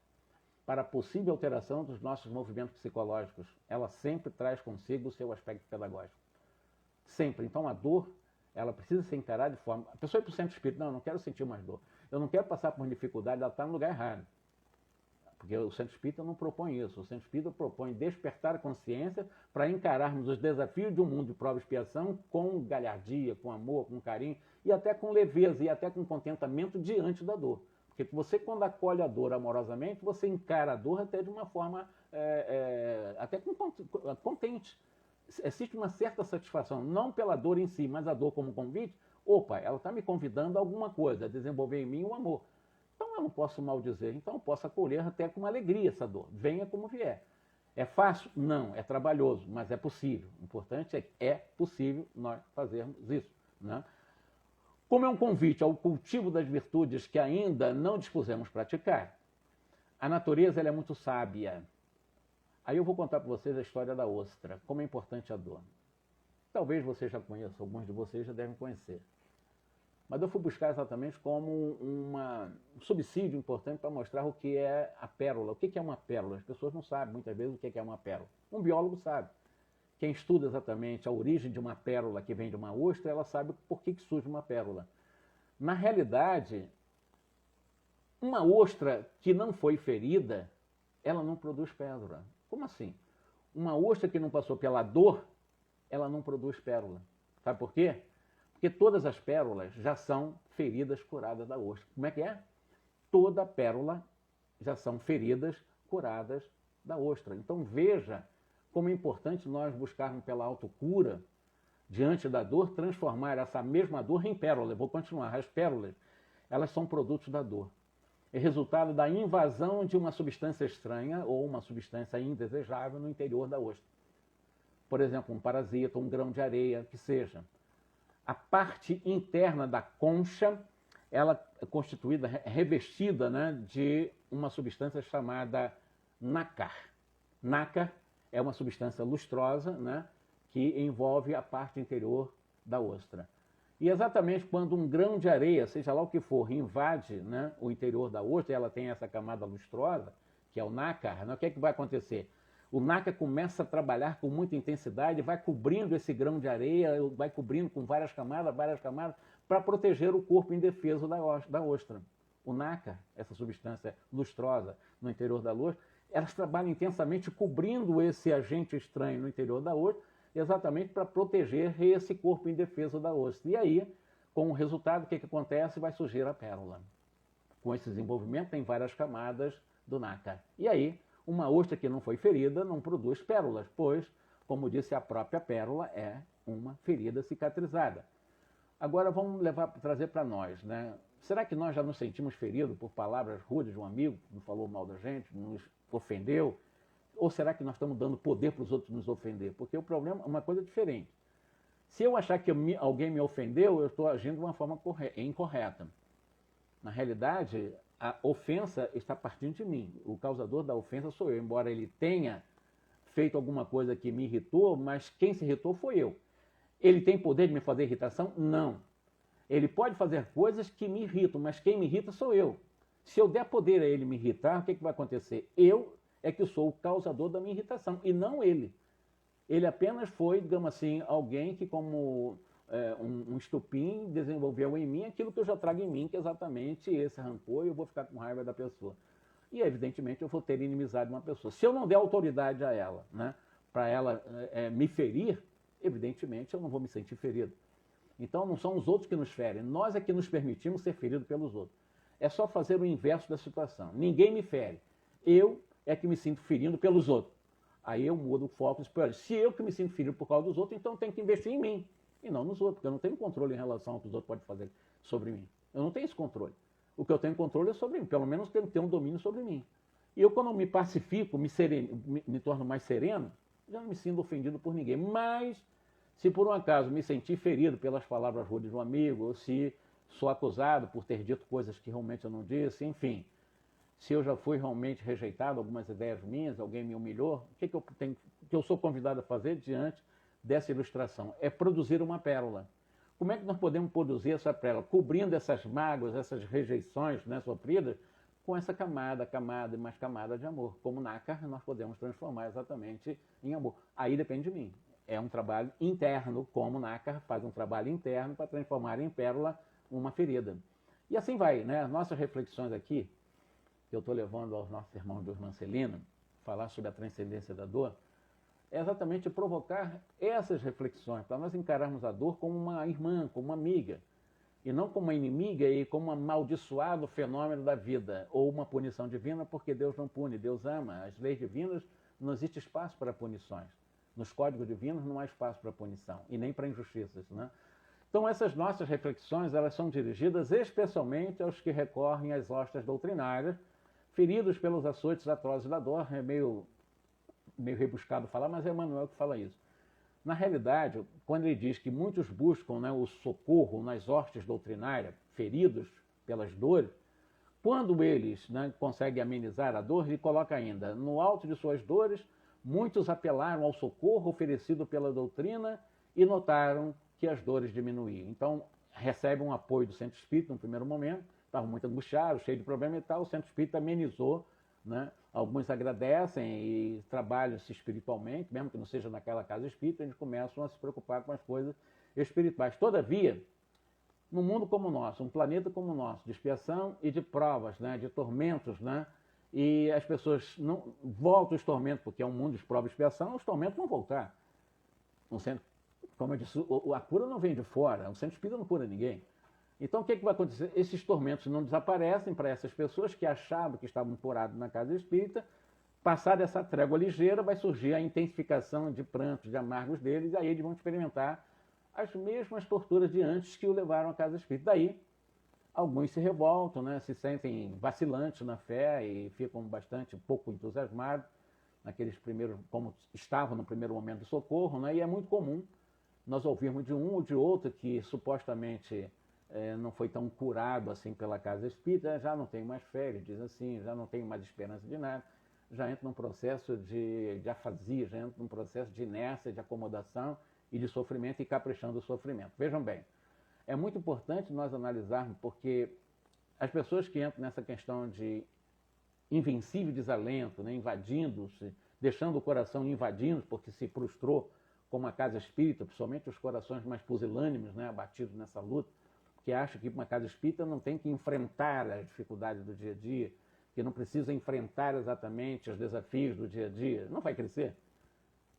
para a possível alteração dos nossos movimentos psicológicos. Ela sempre traz consigo o seu aspecto pedagógico. Sempre. Então a dor, ela precisa ser encarada de forma... A pessoa ir para o centro espírita, não, eu não quero sentir mais dor. Eu não quero passar por dificuldade, ela está no lugar errado. Porque o centro espírita não propõe isso. O centro espírita propõe despertar a consciência para encararmos os desafios de um mundo de prova e expiação com galhardia, com amor, com carinho, e até com leveza, e até com contentamento diante da dor. Porque você, quando acolhe a dor amorosamente, você encara a dor até de uma forma até contente. Existe uma certa satisfação, não pela dor em si, mas a dor como convite. Opa, ela está me convidando a alguma coisa, a desenvolver em mim o amor. Então eu não posso maldizer, então eu posso acolher até com alegria essa dor, venha como vier. É fácil? Não, é trabalhoso, mas é possível. O importante é que é possível nós fazermos isso, né? Como é um convite ao cultivo das virtudes que ainda não dispusemos praticar, a natureza ela é muito sábia. Aí eu vou contar para vocês a história da ostra, como é importante a dor. Talvez vocês já conheçam, alguns de vocês já devem conhecer. Mas eu fui buscar exatamente como um subsídio importante para mostrar o que é a pérola. O que é uma pérola? As pessoas não sabem muitas vezes o que é uma pérola. Um biólogo sabe. Quem estuda exatamente a origem de uma pérola que vem de uma ostra, ela sabe por que surge uma pérola. Na realidade, uma ostra que não foi ferida, ela não produz pérola. Como assim? Uma ostra que não passou pela dor, ela não produz pérola. Sabe por quê? Porque todas as pérolas já são feridas curadas da ostra. Como é que é? Toda pérola já são feridas curadas da ostra. Então veja como é importante nós buscarmos pela autocura, diante da dor, transformar essa mesma dor em pérola. Eu vou continuar. As pérolas, elas são produtos da dor. É resultado da invasão de uma substância estranha ou uma substância indesejável no interior da ostra. Por exemplo, um parasita, um grão de areia, que seja. A parte interna da concha, ela é constituída, revestida, né, de uma substância chamada nácar. Nácar é uma substância lustrosa, né, que envolve a parte interior da ostra. E exatamente quando um grão de areia, seja lá o que for, invade, né, o interior da ostra, e ela tem essa camada lustrosa, que é o nácar, né, o que é que vai acontecer? O nácar começa a trabalhar com muita intensidade, vai cobrindo esse grão de areia, vai cobrindo com várias camadas, para proteger o corpo indefeso da ostra. O nácar, essa substância lustrosa no interior da ostra, elas trabalham intensamente cobrindo esse agente estranho no interior da ostra, exatamente para proteger esse corpo indefeso da ostra. E aí, com o resultado, o que acontece? Vai surgir a pérola. Com esse desenvolvimento, tem várias camadas do nácar. E aí, uma ostra que não foi ferida não produz pérolas, pois, como disse, a própria pérola é uma ferida cicatrizada. Agora vamos trazer para nós, né? Será que nós já nos sentimos feridos por palavras rudes de um amigo que nos falou mal da gente, nos ofendeu? Ou será que nós estamos dando poder para os outros nos ofender? Porque o problema é uma coisa diferente. Se eu achar que alguém me ofendeu, eu estou agindo de uma forma incorreta. Na realidade, a ofensa está partindo de mim. O causador da ofensa sou eu, embora ele tenha feito alguma coisa que me irritou, mas quem se irritou foi eu. Ele tem poder de me fazer irritação? Não. Ele pode fazer coisas que me irritam, mas quem me irrita sou eu. Se eu der poder a ele me irritar, o que vai acontecer? Eu é que sou o causador da minha irritação, e não ele. Ele apenas foi, digamos assim, alguém que, como um estupim, desenvolveu em mim aquilo que eu já trago em mim, que é exatamente esse rancor, e eu vou ficar com raiva da pessoa. E, evidentemente, eu vou ter inimizade de uma pessoa. Se eu não der autoridade a ela, né, para ela me ferir, evidentemente, eu não vou me sentir ferido. Então, não são os outros que nos ferem, nós é que nos permitimos ser feridos pelos outros. É só fazer o inverso da situação. Ninguém me fere. Eu é que me sinto ferindo pelos outros. Aí eu mudo o foco e digo, se eu que me sinto ferido por causa dos outros, então eu tenho que investir em mim e não nos outros, porque eu não tenho controle em relação ao que os outros podem fazer sobre mim. Eu não tenho esse controle. O que eu tenho controle é sobre mim, pelo menos tenho que ter um domínio sobre mim. E eu, quando me pacifico, me torno mais sereno, já não me sinto ofendido por ninguém. Mas, se por um acaso me sentir ferido pelas palavras rudes de um amigo, ou se sou acusado por ter dito coisas que realmente eu não disse, enfim, se eu já fui realmente rejeitado, algumas ideias minhas, alguém me humilhou, o que eu sou convidado a fazer diante dessa ilustração? É produzir uma pérola. Como é que nós podemos produzir essa pérola? Cobrindo essas mágoas, essas rejeições, né, sofridas, com essa camada e mais camada de amor. Como nácar, nós podemos transformar exatamente em amor. Aí depende de mim. É um trabalho interno, como nácar faz um trabalho interno para transformar em pérola uma ferida. E assim vai, né? Nossas reflexões aqui, que eu estou levando aos nossos irmãos do Irmã Celina, falar sobre a transcendência da dor, é exatamente provocar essas reflexões, para nós encararmos a dor como uma irmã, como uma amiga, e não como uma inimiga e como um amaldiçoado fenômeno da vida, ou uma punição divina, porque Deus não pune, Deus ama. As leis divinas não existe espaço para punições. Nos códigos divinos não há espaço para punição, e nem para injustiças, né? Então essas nossas reflexões, elas são dirigidas especialmente aos que recorrem às hostas doutrinárias, feridos pelos açoites atrozes da dor. É meio rebuscado falar, mas é Emmanuel que fala isso. Na realidade, quando ele diz que muitos buscam, né, o socorro nas hostes doutrinárias, feridos pelas dores, quando eles, né, conseguem amenizar a dor, ele coloca ainda, no alto de suas dores, muitos apelaram ao socorro oferecido pela doutrina e notaram que as dores diminuíam. Então, recebem um apoio do centro espírita no primeiro momento, estavam muito angustiados, cheios de problema e tal, o centro espírita amenizou, né? Alguns agradecem e trabalham-se espiritualmente, mesmo que não seja naquela casa espírita, eles começam a se preocupar com as coisas espirituais. Todavia, num mundo como o nosso, um planeta como o nosso, de expiação e de provas, né? De tormentos, né? E as pessoas não voltam os tormentos, porque é um mundo de prova e expiação, os tormentos vão voltar. Um centro, como eu disse, a cura não vem de fora, o centro espírita não cura ninguém. Então, o que vai acontecer? Esses tormentos não desaparecem para essas pessoas que achavam que estavam ancorados na casa espírita, Passada essa trégua ligeira, vai surgir a intensificação de prantos, de amargos deles, e aí eles vão experimentar as mesmas torturas de antes que o levaram à casa espírita. Daí, alguns se revoltam, né? Se sentem vacilantes na fé e ficam bastante pouco entusiasmados naqueles primeiros, como estavam no primeiro momento do socorro, né? E é muito comum nós ouvirmos de um ou de outro que supostamente não foi tão curado assim pela casa espírita, já não tem mais fé, ele diz assim, já não tenho mais esperança de nada, já entra num processo de afasia, já entra num processo de inércia, de acomodação e de sofrimento e caprichando o sofrimento. Vejam bem, é muito importante nós analisarmos, porque as pessoas que entram nessa questão de invencível desalento, né, invadindo-se, deixando o coração invadindo, porque se frustrou como a casa espírita, principalmente os corações mais pusilânimes, né, abatidos nessa luta, que acham que uma casa espírita não tem que enfrentar as dificuldades do dia a dia, que não precisa enfrentar exatamente os desafios do dia a dia, não vai crescer.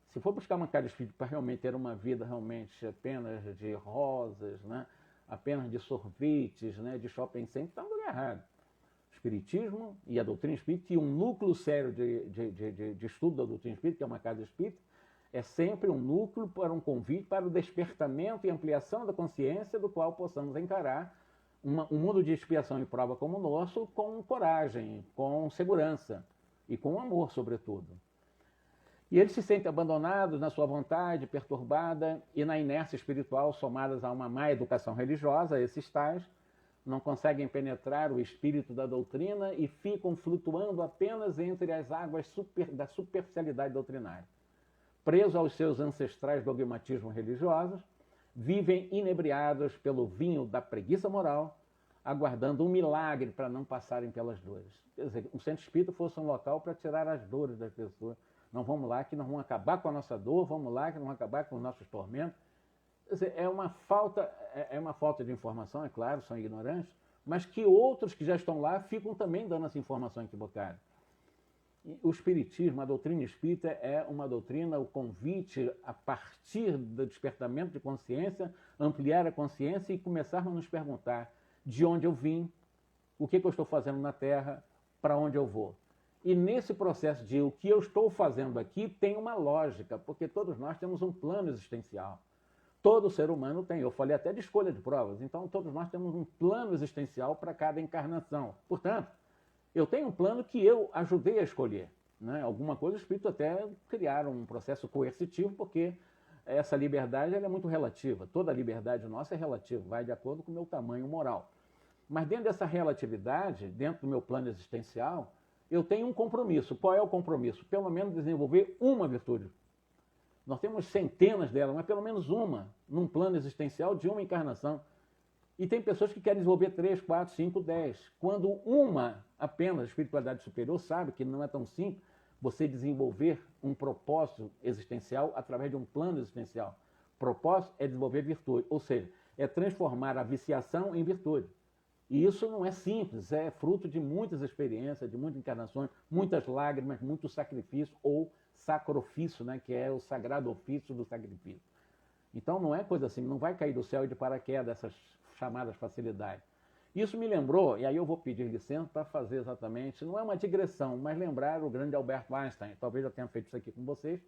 Se for buscar uma casa espírita para realmente ter uma vida realmente apenas de rosas, né, apenas de sorvetes, né, de shopping center, está no lugar errado. O espiritismo e a doutrina espírita, e um núcleo sério de estudo da doutrina espírita, que é uma casa espírita, é sempre um núcleo para um convite para o despertamento e ampliação da consciência, do qual possamos encarar um mundo de expiação e prova como o nosso com coragem, com segurança e com amor, sobretudo. E eles se sentem abandonados na sua vontade, perturbada, e na inércia espiritual, somadas a uma má educação religiosa, esses tais não conseguem penetrar o espírito da doutrina e ficam flutuando apenas entre as águas da superficialidade doutrinária. Presos aos seus ancestrais dogmatismos religiosos, vivem inebriados pelo vinho da preguiça moral, aguardando um milagre para não passarem pelas dores. Quer dizer, um centro espírita fosse um local para tirar as dores das pessoas. Não vamos lá que nós vamos acabar com a nossa dor, vamos lá que nós vamos acabar com os nossos tormentos. Quer dizer, é uma falta de informação, é claro, são ignorantes, mas que outros que já estão lá ficam também dando essa informação equivocada. O espiritismo, a doutrina espírita é uma doutrina, o convite a partir do despertamento de consciência, ampliar a consciência e começarmos a nos perguntar de onde eu vim, o que eu estou fazendo na Terra, para onde eu vou. E nesse processo de o que eu estou fazendo aqui tem uma lógica, porque todos nós temos um plano existencial. Todo ser humano tem, eu falei até de escolha de provas, então todos nós temos um plano existencial para cada encarnação. Portanto, eu tenho um plano que eu ajudei a escolher. Né? Alguma coisa, o espírito até criaram um processo coercitivo, porque essa liberdade ela é muito relativa. Toda liberdade nossa é relativa, vai de acordo com o meu tamanho moral. Mas dentro dessa relatividade, dentro do meu plano existencial, eu tenho um compromisso. Qual é o compromisso? Pelo menos desenvolver uma virtude. Nós temos centenas delas, mas pelo menos uma, num plano existencial de uma encarnação. E tem pessoas que querem desenvolver 3, 4, 5, 10. Quando uma apenas, espiritualidade superior, sabe que não é tão simples você desenvolver um propósito existencial através de um plano existencial. Propósito é desenvolver virtude, ou seja, é transformar a viciação em virtude. E isso não é simples, é fruto de muitas experiências, de muitas encarnações, muitas lágrimas, muito sacrifício ou sacrifício, né, que é o sagrado ofício do sacrifício. Então não é coisa assim, não vai cair do céu e de paraquedas essas chamadas facilidades. Isso me lembrou, e aí eu vou pedir licença para fazer exatamente, não é uma digressão, mas lembrar o grande Albert Einstein. Talvez eu tenha feito isso aqui com vocês,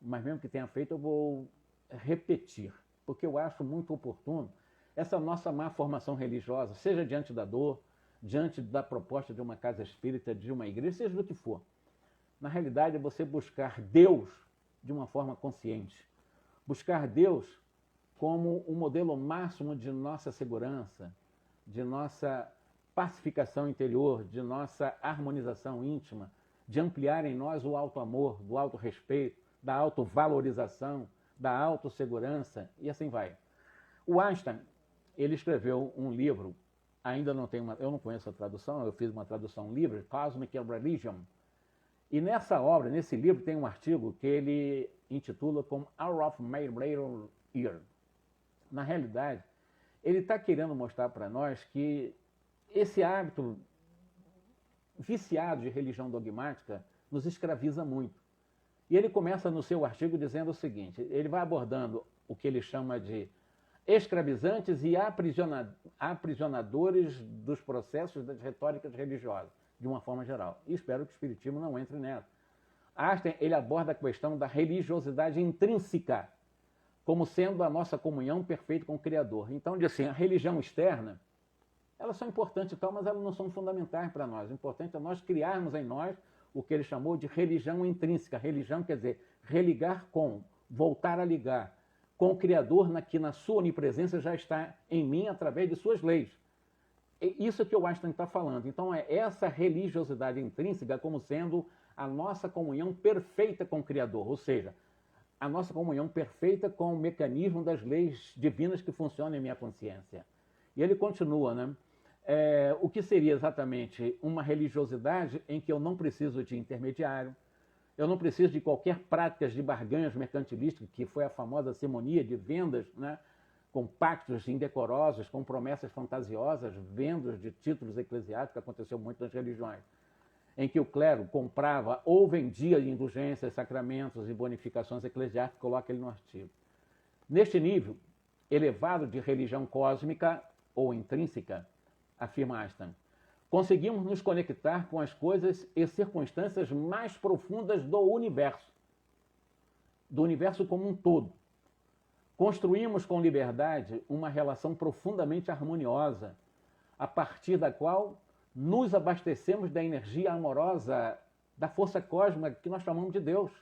mas mesmo que tenha feito eu vou repetir, porque eu acho muito oportuno essa nossa má formação religiosa, seja diante da dor, diante da proposta de uma casa espírita, de uma igreja, seja do que for. Na realidade é você buscar Deus de uma forma consciente. Buscar Deus como o modelo máximo de nossa segurança, de nossa pacificação interior, de nossa harmonização íntima, de ampliar em nós o auto-amor, do auto-respeito, da auto-valorização, da autossegurança, e assim vai. O Einstein, ele escreveu um livro, ainda não tem eu não conheço a tradução, eu fiz uma tradução livre, Cosmic Religion, e nessa obra, nesse livro, tem um artigo que ele intitula como Hour of My Later Year. Na realidade, ele está querendo mostrar para nós que esse hábito viciado de religião dogmática nos escraviza muito. E ele começa no seu artigo dizendo o seguinte, ele vai abordando o que ele chama de escravizantes e aprisionadores dos processos das retóricas religiosas, de uma forma geral. E espero que o Espiritismo não entre nessa. Einstein ele aborda a questão da religiosidade intrínseca como sendo a nossa comunhão perfeita com o Criador. Então, diz assim, a religião externa, elas são importantes e tal, mas elas não são fundamentais para nós. O importante é nós criarmos em nós o que ele chamou de religião intrínseca. Religião quer dizer religar com, voltar a ligar com o Criador, que na sua onipresença já está em mim através de suas leis. É isso que o Einstein está falando. Então, é essa religiosidade intrínseca como sendo a nossa comunhão perfeita com o Criador, ou seja, a nossa comunhão perfeita com o mecanismo das leis divinas que funcionam em minha consciência. E ele continua, né? O que seria exatamente uma religiosidade em que eu não preciso de intermediário, eu não preciso de qualquer práticas de barganhas mercantilísticas, que foi a famosa simonia de vendas, né? Com pactos indecorosos, com promessas fantasiosas, vendas de títulos eclesiásticos, que aconteceu muito nas religiões, em que o clero comprava ou vendia indulgências, sacramentos e bonificações eclesiásticas, coloca ele no artigo. Neste nível elevado de religião cósmica ou intrínseca, afirma Einstein, conseguimos nos conectar com as coisas e circunstâncias mais profundas do universo como um todo. Construímos com liberdade uma relação profundamente harmoniosa, a partir da qual nos abastecemos da energia amorosa, da força cósmica que nós chamamos de Deus.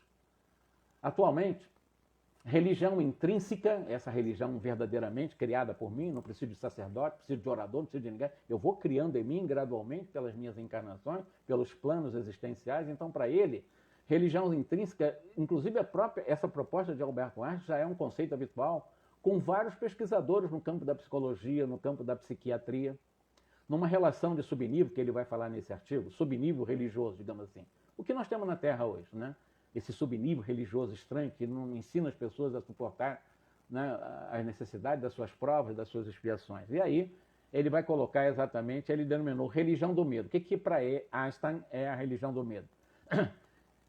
Atualmente, religião intrínseca, essa religião verdadeiramente criada por mim, não preciso de sacerdote, não preciso de orador, não preciso de ninguém, eu vou criando em mim gradualmente pelas minhas encarnações, pelos planos existenciais. Então, para ele, religião intrínseca, inclusive essa proposta de Alberto Einstein já é um conceito habitual com vários pesquisadores no campo da psicologia, no campo da psiquiatria, numa relação de subnível, que ele vai falar nesse artigo, subnível religioso, digamos assim. O que nós temos na Terra hoje, né? Esse subnível religioso estranho que não ensina as pessoas a suportar, né, as necessidades das suas provas, das suas expiações. E aí ele vai colocar exatamente, ele denominou religião do medo. O que para Einstein é a religião do medo?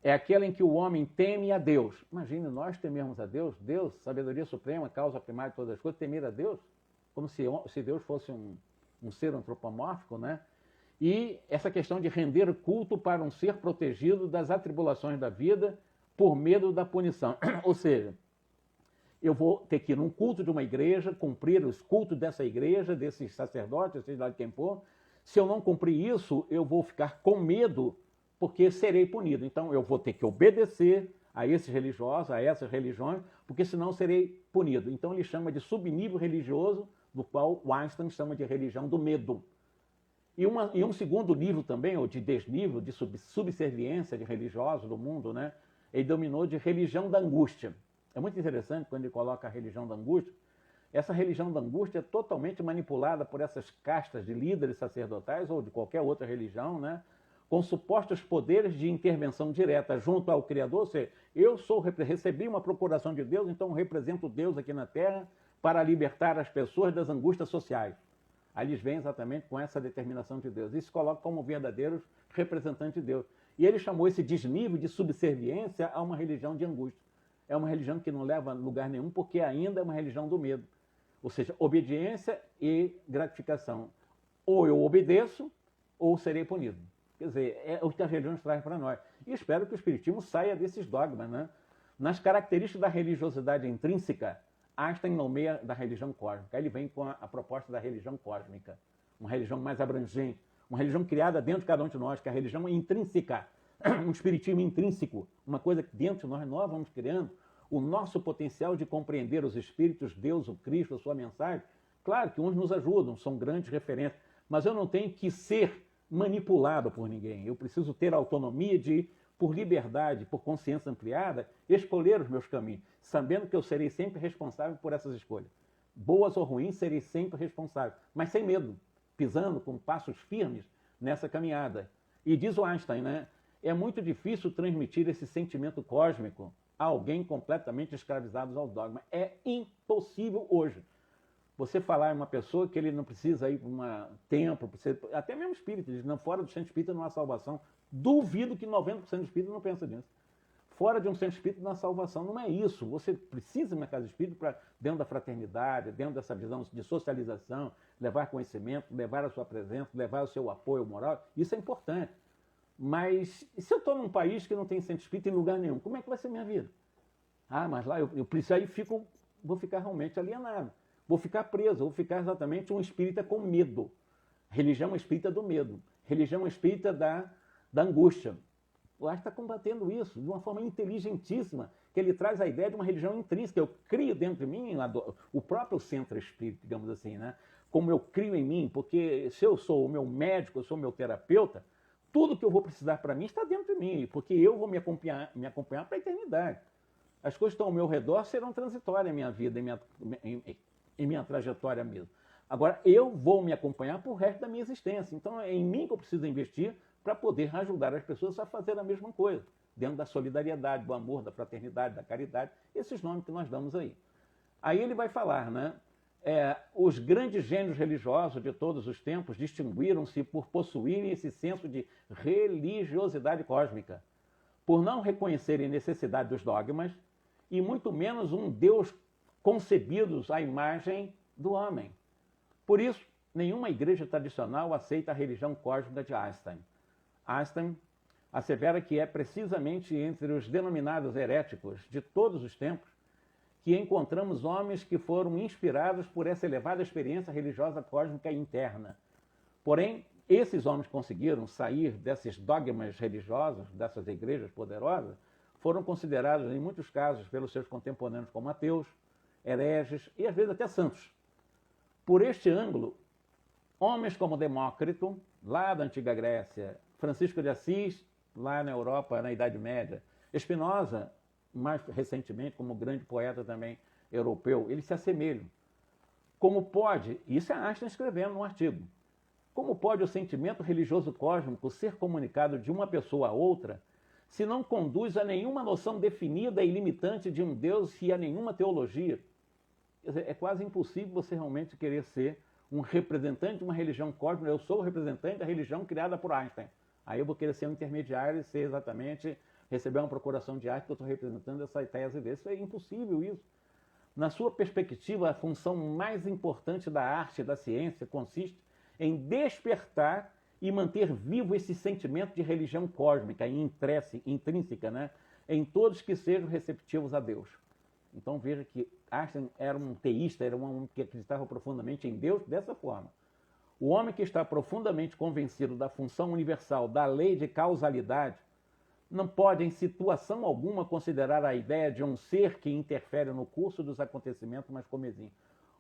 É aquela em que o homem teme a Deus. Imagine, nós tememos a Deus, Deus, sabedoria suprema, causa primária de todas as coisas, temer a Deus, como se Deus fosse um ser antropomórfico, né? E essa questão de render culto para um ser protegido das atribulações da vida por medo da punição. Ou seja, eu vou ter que ir num culto de uma igreja, cumprir os cultos dessa igreja, desses sacerdotes, seja lá de quem for. Se eu não cumprir isso, eu vou ficar com medo, porque serei punido. Então, eu vou ter que obedecer a esses religiosos, a essas religiões, porque senão serei punido. Então, ele chama de subnível religioso, do qual o Einstein chama de religião do medo. E um segundo nível também, ou de desnível, de subserviência de religiosos do mundo, né? Ele dominou de religião da angústia. É muito interessante quando ele coloca a religião da angústia. Essa religião da angústia é totalmente manipulada por essas castas de líderes sacerdotais ou de qualquer outra religião, né? Com supostos poderes de intervenção direta junto ao Criador. Ou seja, recebi uma procuração de Deus, então represento Deus aqui na Terra para libertar as pessoas das angústias sociais. Aí eles vêm exatamente com essa determinação de Deus. E se colocam como verdadeiros representantes de Deus. E ele chamou esse desnível de subserviência a uma religião de angústia. É uma religião que não leva a lugar nenhum, porque ainda é uma religião do medo. Ou seja, obediência e gratificação. Ou eu obedeço, ou serei punido. Quer dizer, é o que as religiões trazem para nós. E espero que o Espiritismo saia desses dogmas, né? Nas características da religiosidade intrínseca, Einstein nomeia da religião cósmica. Aí ele vem com a proposta da religião cósmica, uma religião mais abrangente, uma religião criada dentro de cada um de nós, que é a religião intrínseca, um espiritismo intrínseco, uma coisa que dentro de nós vamos criando, o nosso potencial de compreender os espíritos, Deus, o Cristo, a sua mensagem. Claro que uns nos ajudam, são grandes referências, mas eu não tenho que ser manipulado por ninguém. Eu preciso ter autonomia de, por liberdade, por consciência ampliada, escolher os meus caminhos, sabendo que eu serei sempre responsável por essas escolhas. Boas ou ruins, serei sempre responsável, mas sem medo, pisando com passos firmes nessa caminhada. E diz o Einstein, né? É muito difícil transmitir esse sentimento cósmico a alguém completamente escravizado ao dogma. É impossível hoje. Você falar em uma pessoa que ele não precisa ir para um templo, até mesmo espírita, diz, não, fora do centro espírita não há salvação. Duvido que 90% dos espíritas não pensa nisso. Fora de um centro espírita não há salvação. Não é isso. Você precisa ir na casa espírita para dentro da fraternidade, dentro dessa visão de socialização, levar conhecimento, levar a sua presença, levar o seu apoio moral. Isso é importante. Mas e se eu estou num país que não tem centro espírita em lugar nenhum, como é que vai ser minha vida? Ah, mas lá eu preciso, aí vou ficar realmente alienado. Vou ficar preso, vou ficar exatamente um espírita com medo. Religião espírita do medo. Religião espírita da angústia. O Einstein está combatendo isso de uma forma inteligentíssima, que ele traz a ideia de uma religião intrínseca. Eu crio dentro de mim o próprio centro espírita, digamos assim, né? Como eu crio em mim, porque se eu sou o meu médico, eu sou o meu terapeuta, tudo que eu vou precisar para mim está dentro de mim, porque eu vou me acompanhar para a eternidade. As coisas que estão ao meu redor serão transitórias em minha vida, em minha trajetória mesmo. Agora, eu vou me acompanhar por resto da minha existência. Então, é em mim que eu preciso investir para poder ajudar as pessoas a fazer a mesma coisa, dentro da solidariedade, do amor, da fraternidade, da caridade, esses nomes que nós damos aí. Aí ele vai falar, né? Os grandes gênios religiosos de todos os tempos distinguiram-se por possuírem esse senso de religiosidade cósmica, por não reconhecerem necessidade dos dogmas e muito menos um Deus concebidos à imagem do homem. Por isso, nenhuma igreja tradicional aceita a religião cósmica de Einstein. Einstein assevera que é precisamente entre os denominados heréticos de todos os tempos que encontramos homens que foram inspirados por essa elevada experiência religiosa cósmica interna. Porém, esses homens conseguiram sair desses dogmas religiosos, dessas igrejas poderosas, foram considerados, em muitos casos, pelos seus contemporâneos como ateus, hereges e, às vezes, até santos. Por este ângulo, homens como Demócrito, lá da antiga Grécia, Francisco de Assis, lá na Europa, na Idade Média, Spinoza, mais recentemente, como grande poeta também europeu, eles se assemelham. Como pode, isso é Einstein escrevendo num artigo, como pode o sentimento religioso cósmico ser comunicado de uma pessoa a outra se não conduz a nenhuma noção definida e limitante de um Deus e a nenhuma teologia? Quer dizer, é quase impossível você realmente querer ser um representante de uma religião cósmica. Eu sou o representante da religião criada por Einstein. Aí eu vou querer ser um intermediário e ser exatamente, receber uma procuração de arte que eu estou representando essa tese desse. Isso é impossível isso. Na sua perspectiva, a função mais importante da arte e da ciência consiste em despertar e manter vivo esse sentimento de religião cósmica e intrínseca, né, em todos que sejam receptivos a Deus. Então veja que Einstein era um teísta, era um homem que acreditava profundamente em Deus dessa forma. O homem que está profundamente convencido da função universal da lei de causalidade não pode, em situação alguma, considerar a ideia de um ser que interfere no curso dos acontecimentos, mas comezinho.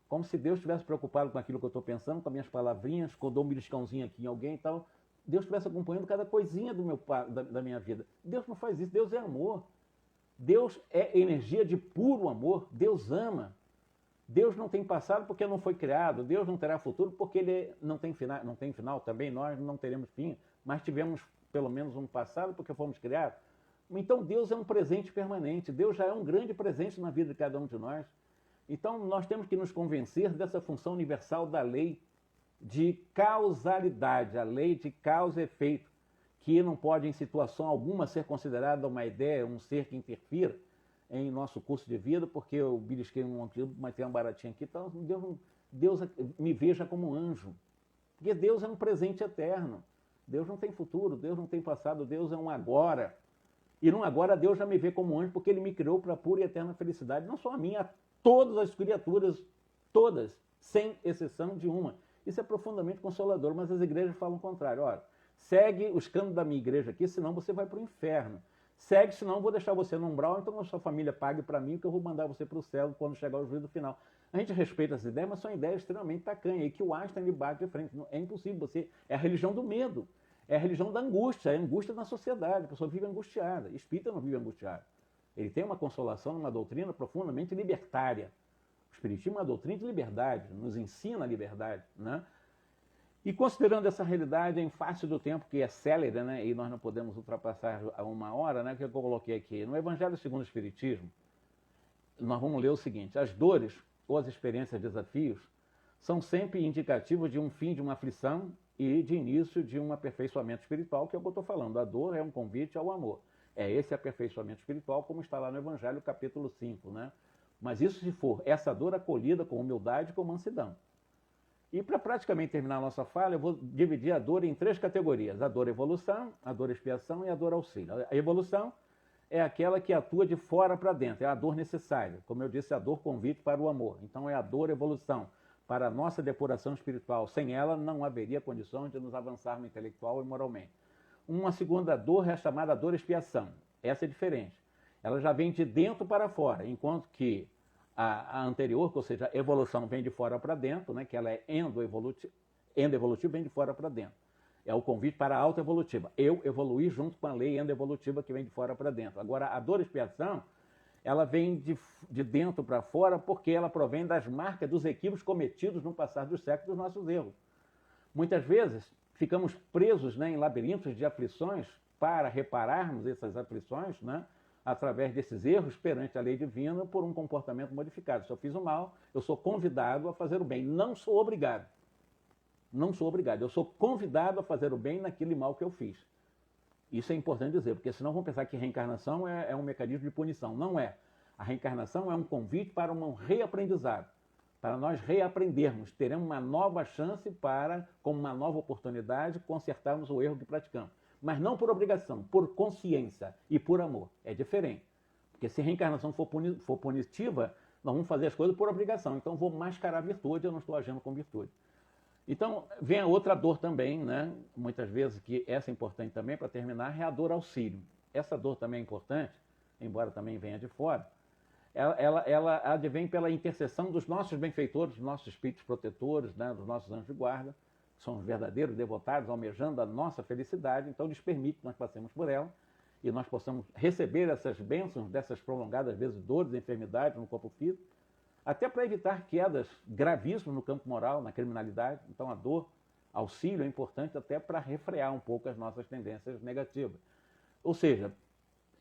Como se Deus estivesse preocupado com aquilo que eu estou pensando, com as minhas palavrinhas, quando eu dou um beliscãozinho aqui em alguém e tal. Deus estivesse acompanhando cada coisinha da minha vida. Deus não faz isso. Deus é amor. Deus é energia de puro amor. Deus ama. Deus não tem passado porque não foi criado. Deus não terá futuro porque ele não tem final. Também nós não teremos fim. Mas tivemos pelo menos um passado porque fomos criados. Então Deus é um presente permanente. Deus já é um grande presente na vida de cada um de nós. Então, nós temos que nos convencer dessa função universal da lei de causalidade, a lei de causa e efeito, que não pode, em situação alguma, ser considerada uma ideia, um ser que interfira em nosso curso de vida, porque eu belisquei um antigo, mas tem uma baratinha aqui, então Deus me veja como um anjo. Porque Deus é um presente eterno. Deus não tem futuro, Deus não tem passado, Deus é um agora. E no agora Deus já me vê como anjo, porque Ele me criou para a pura e eterna felicidade, não só a minha, a todas as criaturas, todas, sem exceção de uma. Isso é profundamente consolador, mas as igrejas falam o contrário. Olha, segue os canos da minha igreja aqui, senão você vai para o inferno. Segue, senão eu vou deixar você no umbral, então a sua família pague para mim, que eu vou mandar você para o céu quando chegar o juízo final. A gente respeita essas ideias, mas são ideias extremamente tacanhas, e que o Einstein lhe bate de frente. É impossível, é a religião do medo, é a religião da angústia, é a angústia na sociedade, a pessoa vive angustiada. Espírita não vive angustiado. Ele tem uma consolação numa doutrina profundamente libertária. O Espiritismo é uma doutrina de liberdade, nos ensina a liberdade, né? E considerando essa realidade em face do tempo, que é célere, né, e nós não podemos ultrapassar a 1 hora, né, que eu coloquei aqui, no Evangelho segundo o Espiritismo, nós vamos ler o seguinte: as dores ou as experiências, desafios, são sempre indicativos de um fim de uma aflição e de início de um aperfeiçoamento espiritual, que é o que eu estou falando. A dor é um convite ao amor. É esse aperfeiçoamento espiritual, como está lá no Evangelho, capítulo 5, né? Mas isso se for essa dor acolhida com humildade e com mansidão. E para praticamente terminar a nossa fala, eu vou dividir a dor em 3 categorias: a dor evolução, a dor expiação e a dor auxílio. A evolução é aquela que atua de fora para dentro, é a dor necessária. Como eu disse, a dor convite para o amor. Então é a dor evolução, para a nossa depuração espiritual. Sem ela, não haveria condições de nos avançarmos intelectual e moralmente. Uma segunda dor é a chamada dor expiação. Essa é diferente. Ela já vem de dentro para fora, enquanto que a anterior, ou seja, a evolução vem de fora para dentro, né, que ela é endoevolutiva, vem de fora para dentro. É o convite para a autoevolutiva. Eu evoluir junto com a lei endoevolutiva que vem de fora para dentro. Agora, a dor expiação, ela vem de dentro para fora porque ela provém das marcas dos equívocos cometidos no passar dos séculos dos nossos erros. Muitas vezes, ficamos presos, né, em labirintos de aflições para repararmos essas aflições, né, através desses erros perante a lei divina por um comportamento modificado. Se eu fiz o mal, eu sou convidado a fazer o bem. Não sou obrigado. Não sou obrigado. Eu sou convidado a fazer o bem naquele mal que eu fiz. Isso é importante dizer, porque senão vão pensar que reencarnação é um mecanismo de punição. Não é. A reencarnação é um convite para um reaprendizado. Para nós reaprendermos. Teremos uma nova chance para, como uma nova oportunidade, consertarmos o erro que praticamos. Mas não por obrigação, por consciência e por amor. É diferente. Porque se a reencarnação for punitiva, nós vamos fazer as coisas por obrigação. Então vou mascarar a virtude, eu não estou agindo com virtude. Então vem a outra dor também, né? Muitas vezes, que essa é importante também para terminar, é a dor auxílio. Essa dor também é importante, embora também venha de fora. Ela advém pela intercessão dos nossos benfeitores, dos nossos espíritos protetores, né? Dos nossos anjos de guarda, são os verdadeiros devotados, almejando a nossa felicidade, então eles permitem que nós passemos por ela e nós possamos receber essas bênçãos dessas prolongadas vezes dores e enfermidades no corpo físico, até para evitar quedas gravíssimas no campo moral, na criminalidade. Então a dor, auxílio é importante até para refrear um pouco as nossas tendências negativas. Ou seja,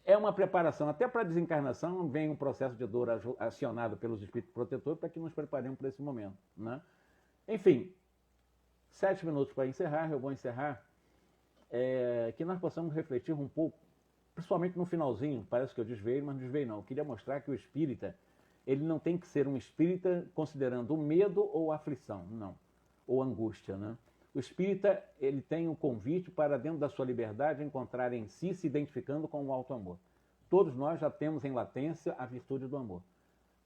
é uma preparação, até para a desencarnação vem um processo de dor acionado pelos espíritos protetores para que nos preparemos para esse momento, né? Enfim, 7 minutos para encerrar, eu vou encerrar, que nós possamos refletir um pouco, principalmente no finalzinho, parece que eu desviei, mas não desviei não. Eu queria mostrar que o espírita, ele não tem que ser um espírita considerando o medo ou a aflição, não, ou angústia, né? O espírita, ele tem um convite para, dentro da sua liberdade, encontrar em si, se identificando com o alto amor. Todos nós já temos em latência a virtude do amor.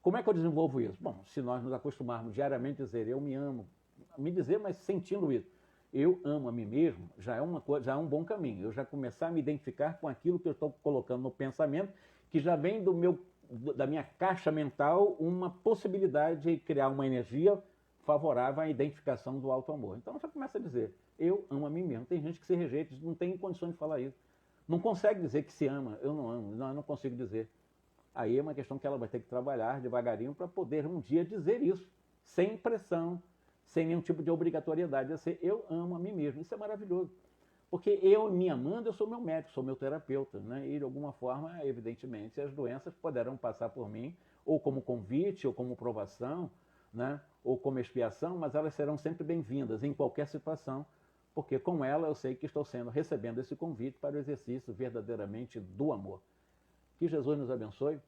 Como é que eu desenvolvo isso? Bom, se nós nos acostumarmos diariamente a dizer eu me amo, me dizer, mas sentindo isso, eu amo a mim mesmo, já é uma coisa, já é um bom caminho. Eu já começar a me identificar com aquilo que eu estou colocando no pensamento, que já vem da minha caixa mental uma possibilidade de criar uma energia favorável à identificação do alto amor. Então já começa a dizer, eu amo a mim mesmo. Tem gente que se rejeita, não tem condições de falar isso. Não consegue dizer que se ama, eu não amo, não, eu não consigo dizer. Aí é uma questão que ela vai ter que trabalhar devagarinho para poder um dia dizer isso, sem pressão, sem nenhum tipo de obrigatoriedade, a ser eu amo a mim mesmo. Isso é maravilhoso. Porque eu, me amando, eu sou meu médico, sou meu terapeuta, né? E de alguma forma, evidentemente, as doenças poderão passar por mim, ou como convite, ou como provação, né? Ou como expiação, mas elas serão sempre bem-vindas em qualquer situação, porque com ela eu sei que estou recebendo esse convite para o exercício verdadeiramente do amor. Que Jesus nos abençoe.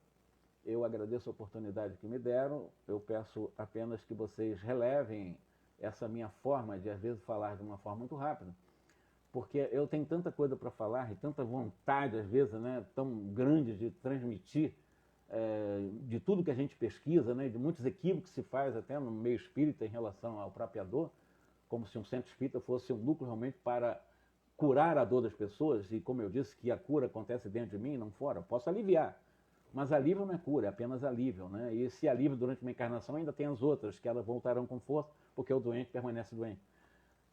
Eu agradeço a oportunidade que me deram. Eu peço apenas que vocês relevem essa minha forma de, às vezes, falar de uma forma muito rápida, porque eu tenho tanta coisa para falar e tanta vontade, às vezes, né, tão grande de transmitir de tudo que a gente pesquisa, né, de muitos equívocos que se faz até no meio espírita em relação ao própria dor, como se um centro espírita fosse um núcleo realmente para curar a dor das pessoas, e como eu disse, que a cura acontece dentro de mim e não fora. Eu posso aliviar, mas alívio não é cura, é apenas alívio, né? E esse alívio durante uma encarnação ainda tem as outras, que elas voltarão com força, porque o doente permanece doente.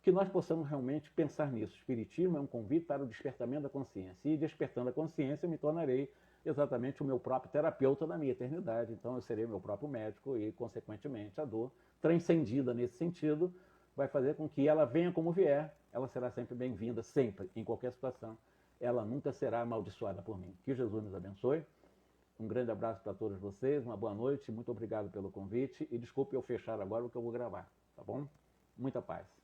Que nós possamos realmente pensar nisso. O Espiritismo é um convite para o despertamento da consciência. E despertando a consciência, eu me tornarei exatamente o meu próprio terapeuta na minha eternidade. Então eu serei meu próprio médico e, consequentemente, a dor, transcendida nesse sentido, vai fazer com que ela venha como vier, ela será sempre bem-vinda, sempre, em qualquer situação. Ela nunca será amaldiçoada por mim. Que Jesus nos abençoe. Um grande abraço para todos vocês, uma boa noite, muito obrigado pelo convite e desculpe eu fechar agora o que eu vou gravar, tá bom? Muita paz.